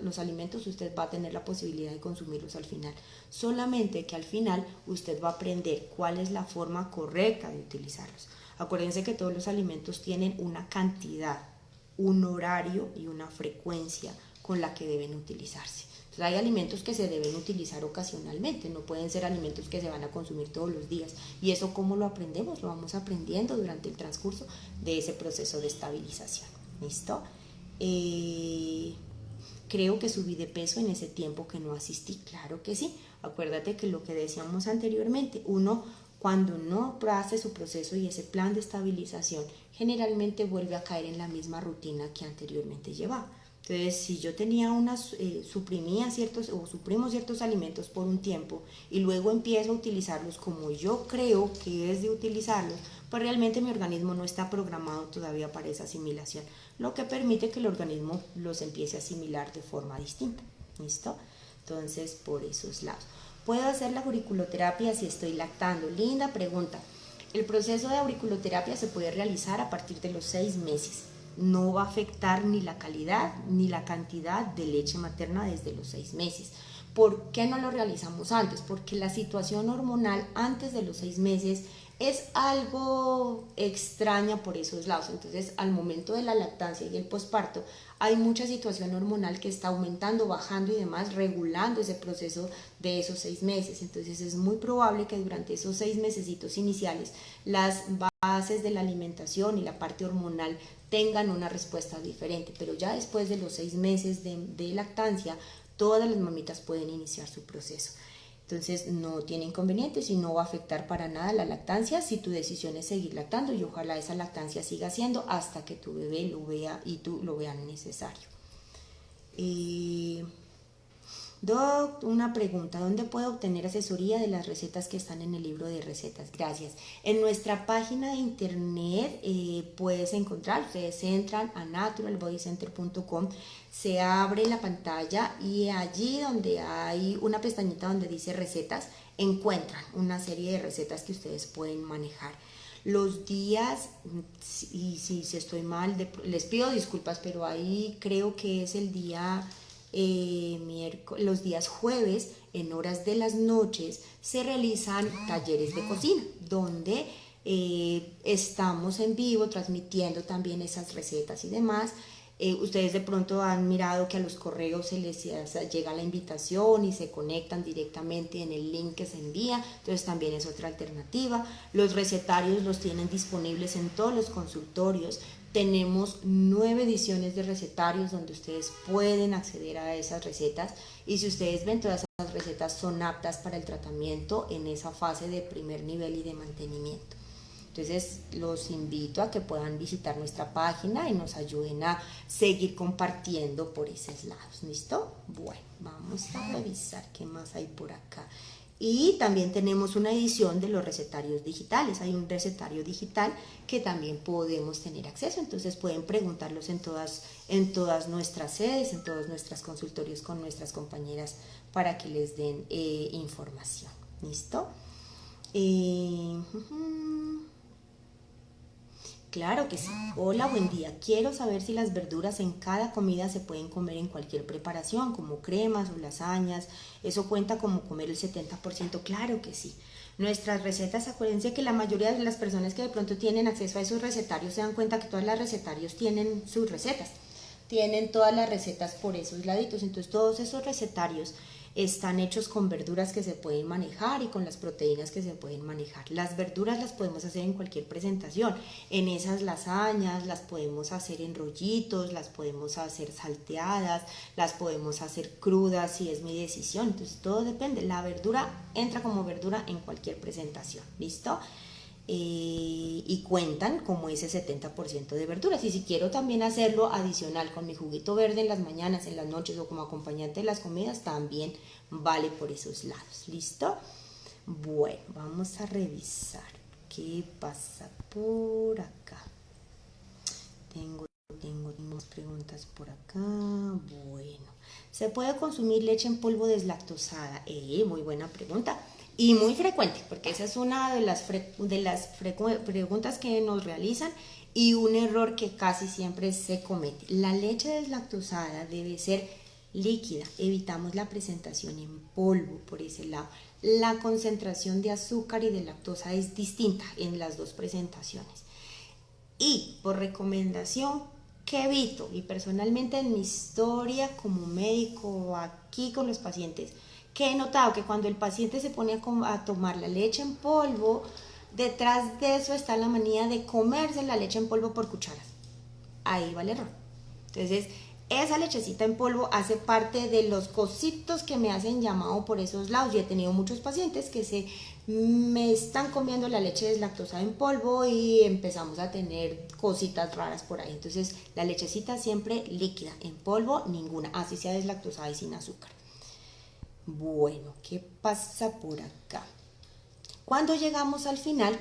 los alimentos usted va a tener la posibilidad de consumirlos al final. Solamente que al final usted va a aprender cuál es la forma correcta de utilizarlos. Acuérdense que todos los alimentos tienen una cantidad, un horario y una frecuencia con la que deben utilizarse. Entonces hay alimentos que se deben utilizar ocasionalmente, no pueden ser alimentos que se van a consumir todos los días. ¿Y eso cómo lo aprendemos? Lo vamos aprendiendo durante el transcurso de ese proceso de estabilización. ¿Listo? Creo que subí de peso en ese tiempo que no asistí. Claro que sí. Acuérdate que lo que decíamos anteriormente, uno cuando no hace su proceso y ese plan de estabilización, generalmente vuelve a caer en la misma rutina que anteriormente llevaba. Entonces, si yo tenía suprimía ciertos o suprimo ciertos alimentos por un tiempo y luego empiezo a utilizarlos como yo creo que es de utilizarlos, pues realmente mi organismo no está programado todavía para esa asimilación, lo que permite que el organismo los empiece a asimilar de forma distinta. ¿Listo? Entonces, por esos lados. ¿Puedo hacer la auriculoterapia si estoy lactando? Linda pregunta. El proceso de auriculoterapia se puede realizar a partir de los 6 meses. No va a afectar ni la calidad ni la cantidad de leche materna desde los 6 meses. ¿Por qué no lo realizamos antes? Porque la situación hormonal antes de los 6 meses es algo extraña por esos lados. Entonces, al momento de la lactancia y el posparto, hay mucha situación hormonal que está aumentando, bajando y demás, regulando ese proceso de esos 6 meses. Entonces, es muy probable que durante esos 6 mesecitos iniciales, las bases de la alimentación y la parte hormonal tengan una respuesta diferente. Pero ya después de los 6 meses de lactancia, todas las mamitas pueden iniciar su proceso. Entonces no tiene inconvenientes y no va a afectar para nada la lactancia si tu decisión es seguir lactando y ojalá esa lactancia siga siendo hasta que tu bebé lo vea y tú lo veas necesario. Doc, una pregunta, ¿dónde puedo obtener asesoría de las recetas que están en el libro de recetas? Gracias. En nuestra página de internet puedes encontrar, ustedes entran a naturalbodycenter.com, se abre la pantalla y allí donde hay una pestañita donde dice recetas, encuentran una serie de recetas que ustedes pueden manejar. Los días, y si estoy mal, les pido disculpas, pero ahí creo que es el día... los días jueves en horas de las noches se realizan talleres de cocina donde estamos en vivo transmitiendo también esas recetas y demás Ustedes de pronto han mirado que a los correos se les llega la invitación y se conectan directamente en el link que se envía, entonces también es otra alternativa. Los recetarios los tienen disponibles en todos los consultorios. Tenemos 9 ediciones de recetarios donde ustedes pueden acceder a esas recetas, y si ustedes ven, todas esas recetas son aptas para el tratamiento en esa fase de primer nivel y de mantenimiento. Entonces los invito a que puedan visitar nuestra página y nos ayuden a seguir compartiendo por esos lados. ¿Listo? Bueno, vamos a revisar qué más hay por acá. Y también tenemos una edición de los recetarios digitales. Hay un recetario digital que también podemos tener acceso. Entonces pueden preguntarlos en todas nuestras sedes, en todos nuestros consultorios con nuestras compañeras para que les den información. ¿Listo? Claro que sí. Hola, buen día. Quiero saber si las verduras en cada comida se pueden comer en cualquier preparación, como cremas o lasañas. ¿Eso cuenta como comer el 70%? Claro que sí. Nuestras recetas, acuérdense que la mayoría de las personas que de pronto tienen acceso a esos recetarios se dan cuenta que todas las recetarios tienen sus recetas. Tienen todas las recetas por esos laditos. Entonces todos esos recetarios están hechos con verduras que se pueden manejar y con las proteínas que se pueden manejar. Las verduras las podemos hacer en cualquier presentación. En esas lasañas las podemos hacer en rollitos, las podemos hacer salteadas, las podemos hacer crudas si es mi decisión. Entonces todo depende. La verdura entra como verdura en cualquier presentación. ¿Listo? Y cuentan como ese 70% de verduras. Y si quiero también hacerlo adicional con mi juguito verde en las mañanas, en las noches o como acompañante de las comidas, también vale por esos lados. ¿Listo? Bueno, vamos a revisar qué pasa por acá. Tengo unas preguntas por acá. Bueno, ¿se puede consumir leche en polvo deslactosada? Muy buena pregunta. Y muy frecuente, porque esa es una de las preguntas que nos realizan y un error que casi siempre se comete. La leche deslactosada debe ser líquida. Evitamos la presentación en polvo por ese lado. La concentración de azúcar y de lactosa es distinta en las dos presentaciones. Y por recomendación, ¿qué evito? Y personalmente en mi historia como médico aquí con los pacientes, que he notado que cuando el paciente se pone a tomar la leche en polvo, detrás de eso está la manía de comerse la leche en polvo por cucharas. Ahí va el error. Entonces, esa lechecita en polvo hace parte de los cositos que me hacen llamado por esos lados. Yo he tenido muchos pacientes que me están comiendo la leche deslactosada en polvo y empezamos a tener cositas raras por ahí. Entonces, la lechecita siempre líquida, en polvo ninguna, así sea deslactosada y sin azúcar. Bueno, ¿qué pasa por acá? Cuando llegamos al final,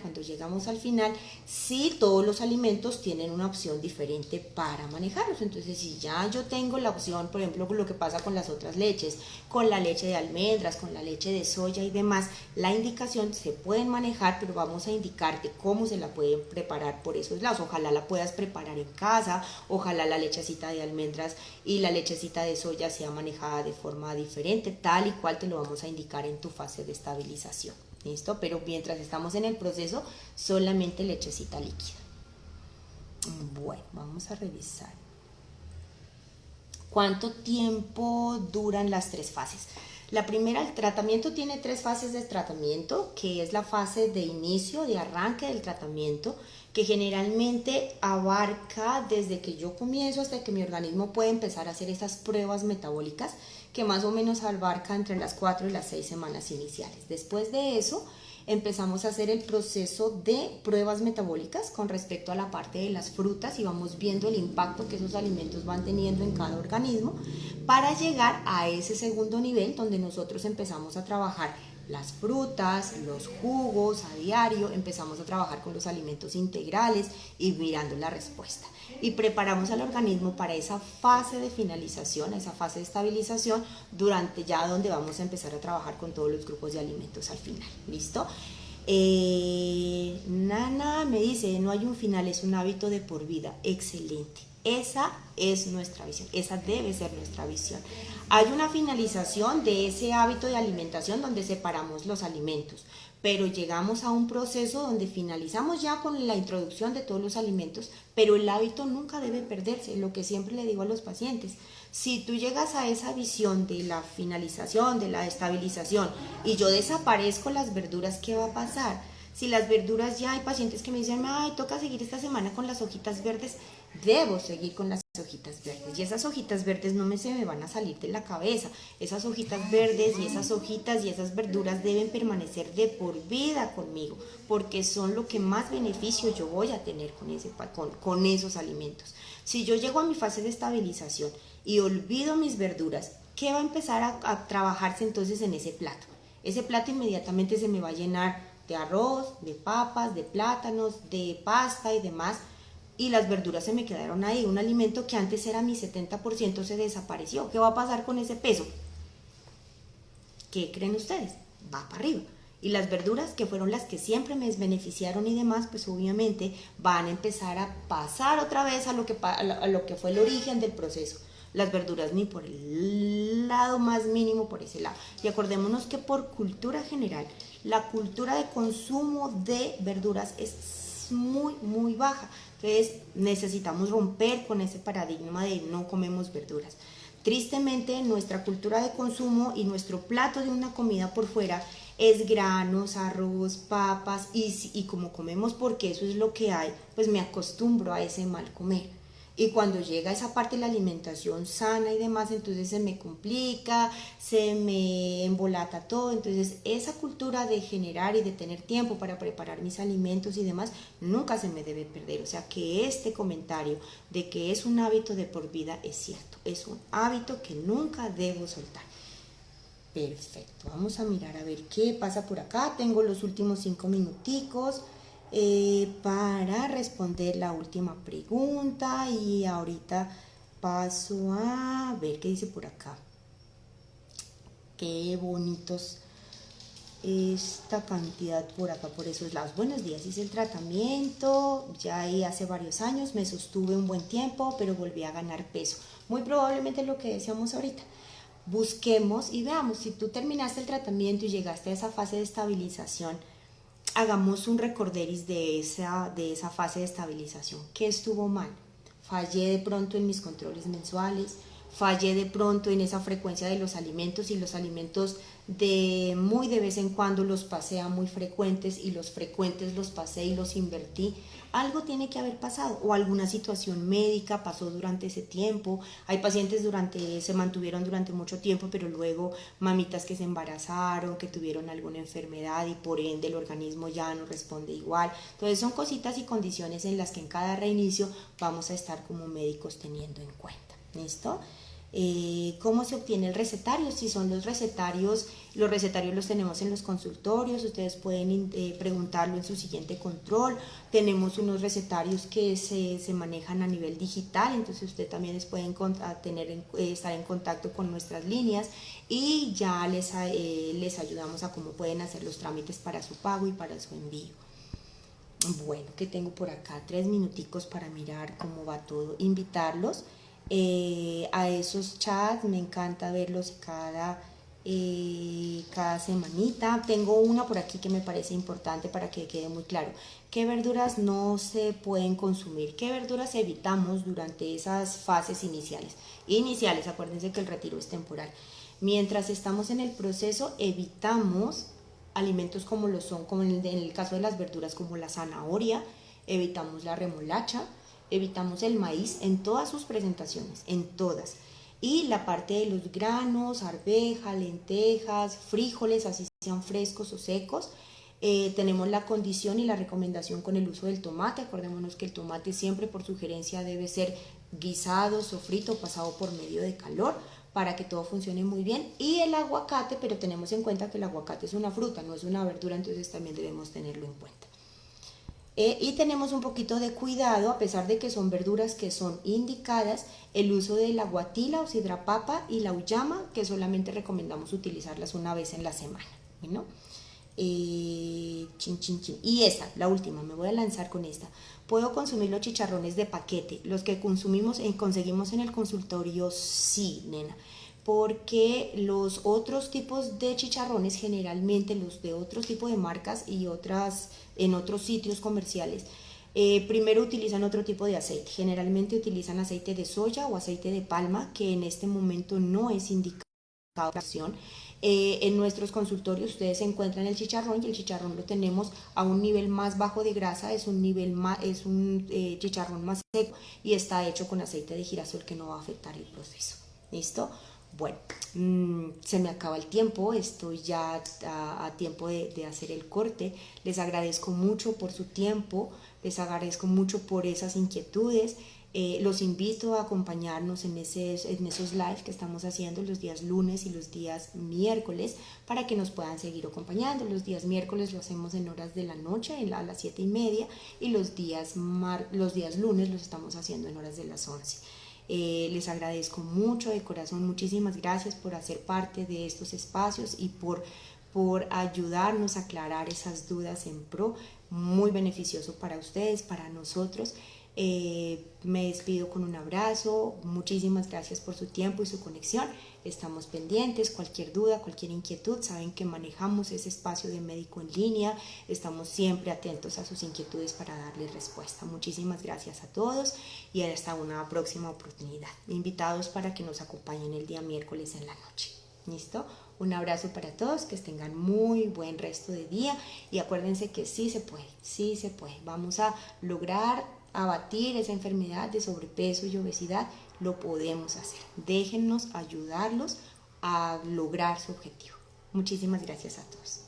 sí, todos los alimentos tienen una opción diferente para manejarlos. Entonces, si ya yo tengo la opción, por ejemplo, lo que pasa con las otras leches, con la leche de almendras, con la leche de soya y demás, la indicación se pueden manejar, pero vamos a indicarte cómo se la pueden preparar por esos lados. Ojalá la puedas preparar en casa, ojalá la lechecita de almendras y la lechecita de soya sea manejada de forma diferente, tal y cual te lo vamos a indicar en tu fase de estabilización. ¿Listo? Pero mientras estamos en el proceso, solamente lechecita líquida. Bueno, vamos a revisar. ¿Cuánto tiempo duran las 3 fases? La primera, el tratamiento tiene 3 fases de tratamiento, que es la fase de inicio, de arranque del tratamiento, que generalmente abarca desde que yo comienzo hasta que mi organismo puede empezar a hacer esas pruebas metabólicas, que más o menos abarca entre las 4 y las 6 semanas iniciales. Después de eso, empezamos a hacer el proceso de pruebas metabólicas con respecto a la parte de las frutas y vamos viendo el impacto que esos alimentos van teniendo en cada organismo para llegar a ese segundo nivel donde nosotros empezamos a trabajar las frutas, los jugos a diario, empezamos a trabajar con los alimentos integrales y mirando la respuesta. Y preparamos al organismo para esa fase de finalización, esa fase de estabilización, durante ya donde vamos a empezar a trabajar con todos los grupos de alimentos al final. ¿Listo? Nana me dice, no hay un final, es un hábito de por vida. Excelente. Esa es nuestra visión, esa debe ser nuestra visión. Hay una finalización de ese hábito de alimentación donde separamos los alimentos, pero llegamos a un proceso donde finalizamos ya con la introducción de todos los alimentos, pero el hábito nunca debe perderse, lo que siempre le digo a los pacientes. Si tú llegas a esa visión de la finalización, de la estabilización, y yo desaparezco las verduras, ¿qué va a pasar? Si las verduras, ya hay pacientes que me dicen, ay, toca seguir esta semana con las hojitas verdes, debo seguir con las hojitas verdes, y esas hojitas verdes no se me van a salir de la cabeza. Esas hojitas verdes y esas hojitas y esas verduras deben permanecer de por vida conmigo, porque son lo que más beneficio yo voy a tener con esos alimentos. Si yo llego a mi fase de estabilización y olvido mis verduras, ¿qué va a empezar a trabajarse entonces en ese plato? Ese plato inmediatamente se me va a llenar de arroz, de papas, de plátanos, de pasta y demás, y las verduras se me quedaron ahí. Un alimento que antes era mi 70% se desapareció. ¿Qué va a pasar con ese peso? ¿Qué creen ustedes? Va para arriba. Y las verduras, que fueron las que siempre me beneficiaron y demás, pues obviamente van a empezar a pasar otra vez a lo que fue el origen del proceso. Las verduras ni por el lado más mínimo por ese lado. Y acordémonos que por cultura general, la cultura de consumo de verduras es muy, muy baja. Entonces necesitamos romper con ese paradigma de no comemos verduras. Tristemente, nuestra cultura de consumo y nuestro plato de una comida por fuera es granos, arroz, papas, y como comemos porque eso es lo que hay, pues me acostumbro a ese mal comer. Y cuando llega esa parte de la alimentación sana y demás, entonces se me complica, se me embolata todo. Entonces esa cultura de generar y de tener tiempo para preparar mis alimentos y demás, nunca se me debe perder. O sea que este comentario de que es un hábito de por vida es cierto, es un hábito que nunca debo soltar. Perfecto, vamos a mirar a ver qué pasa por acá. Tengo los últimos 5 minuticos para responder la última pregunta, y ahorita paso a ver qué dice por acá. Qué bonitos esta cantidad por acá, por esos lados. Buenos días, hice el tratamiento ya ahí hace varios años, me sostuve un buen tiempo, pero volví a ganar peso. Muy probablemente lo que decíamos ahorita. Busquemos y veamos, si tú terminaste el tratamiento y llegaste a esa fase de estabilización, hagamos un recorderis de esa fase de estabilización. ¿Qué estuvo mal? Fallé de pronto en mis controles mensuales, fallé de pronto en esa frecuencia de los alimentos, y los alimentos de muy de vez en cuando los pasé a muy frecuentes, y los frecuentes los pasé y los invertí. Algo tiene que haber pasado, o alguna situación médica pasó durante ese tiempo. Hay pacientes se mantuvieron durante mucho tiempo, pero luego mamitas que se embarazaron, que tuvieron alguna enfermedad, y por ende el organismo ya no responde igual. Entonces son cositas y condiciones en las que en cada reinicio vamos a estar como médicos teniendo en cuenta. ¿Listo? ¿Cómo se obtiene el recetario? Si son los recetarios los tenemos en los consultorios, ustedes pueden preguntarlo en su siguiente control. Tenemos unos recetarios que se manejan a nivel digital, entonces ustedes también pueden estar en contacto con nuestras líneas, y ya les ayudamos a cómo pueden hacer los trámites para su pago y para su envío. Bueno, que tengo por acá 3 minuticos para mirar cómo va todo. Invitarlos a esos chats, me encanta verlos cada semanita. Tengo una por aquí que me parece importante para que quede muy claro. ¿Qué verduras no se pueden consumir? ¿Qué verduras evitamos durante esas fases iniciales? Acuérdense que el retiro es temporal. Mientras estamos en el proceso, evitamos alimentos como en el caso de las verduras, como la zanahoria, evitamos la remolacha, evitamos el maíz en todas sus presentaciones, en todas. Y la parte de los granos, arvejas, lentejas, frijoles, así sean frescos o secos. Tenemos la condición y la recomendación con el uso del tomate. Acordémonos que el tomate siempre por sugerencia debe ser guisado, sofrito, pasado por medio de calor, para que todo funcione muy bien. Y el aguacate, pero tenemos en cuenta que el aguacate es una fruta, no es una verdura, entonces también debemos tenerlo en cuenta. Y tenemos un poquito de cuidado, a pesar de que son verduras que son indicadas, el uso de la guatila o sidra-papa y la uyama, que solamente recomendamos utilizarlas una vez en la semana. Bueno, chin, chin, chin. Y esta, la última, me voy a lanzar con esta. ¿Puedo consumir los chicharrones de paquete? Los que conseguimos en el consultorio, sí, nena. Porque los otros tipos de chicharrones, generalmente los de otros tipos de marcas y en otros sitios comerciales, primero utilizan otro tipo de aceite. Generalmente utilizan aceite de soya o aceite de palma, que en este momento no es indicado. En nuestros consultorios ustedes encuentran el chicharrón, y el chicharrón lo tenemos a un nivel más bajo de grasa, es un chicharrón más seco y está hecho con aceite de girasol, que no va a afectar el proceso. ¿Listo? Bueno, se me acaba el tiempo, estoy ya a tiempo de hacer el corte. Les agradezco mucho por su tiempo, les agradezco mucho por esas inquietudes. Los invito a acompañarnos en esos live que estamos haciendo los días lunes y los días miércoles, para que nos puedan seguir acompañando. Los días miércoles lo hacemos en horas de la noche, a las 7:30, y los días lunes los estamos haciendo en horas de las 11. Les agradezco mucho de corazón, muchísimas gracias por hacer parte de estos espacios y por ayudarnos a aclarar esas dudas en pro. Muy beneficioso para ustedes, para nosotros. Me despido con un abrazo, muchísimas gracias por su tiempo y su conexión. Estamos pendientes, cualquier duda, cualquier inquietud, saben que manejamos ese espacio de médico en línea, estamos siempre atentos a sus inquietudes para darles respuesta. Muchísimas gracias a todos y hasta una próxima oportunidad. Invitados para que nos acompañen el día miércoles en la noche. ¿Listo? Un abrazo para todos, que tengan muy buen resto de día y acuérdense que sí se puede, sí se puede. Vamos a lograr abatir esa enfermedad de sobrepeso y obesidad, lo podemos hacer. Déjennos ayudarlos a lograr su objetivo. Muchísimas gracias a todos.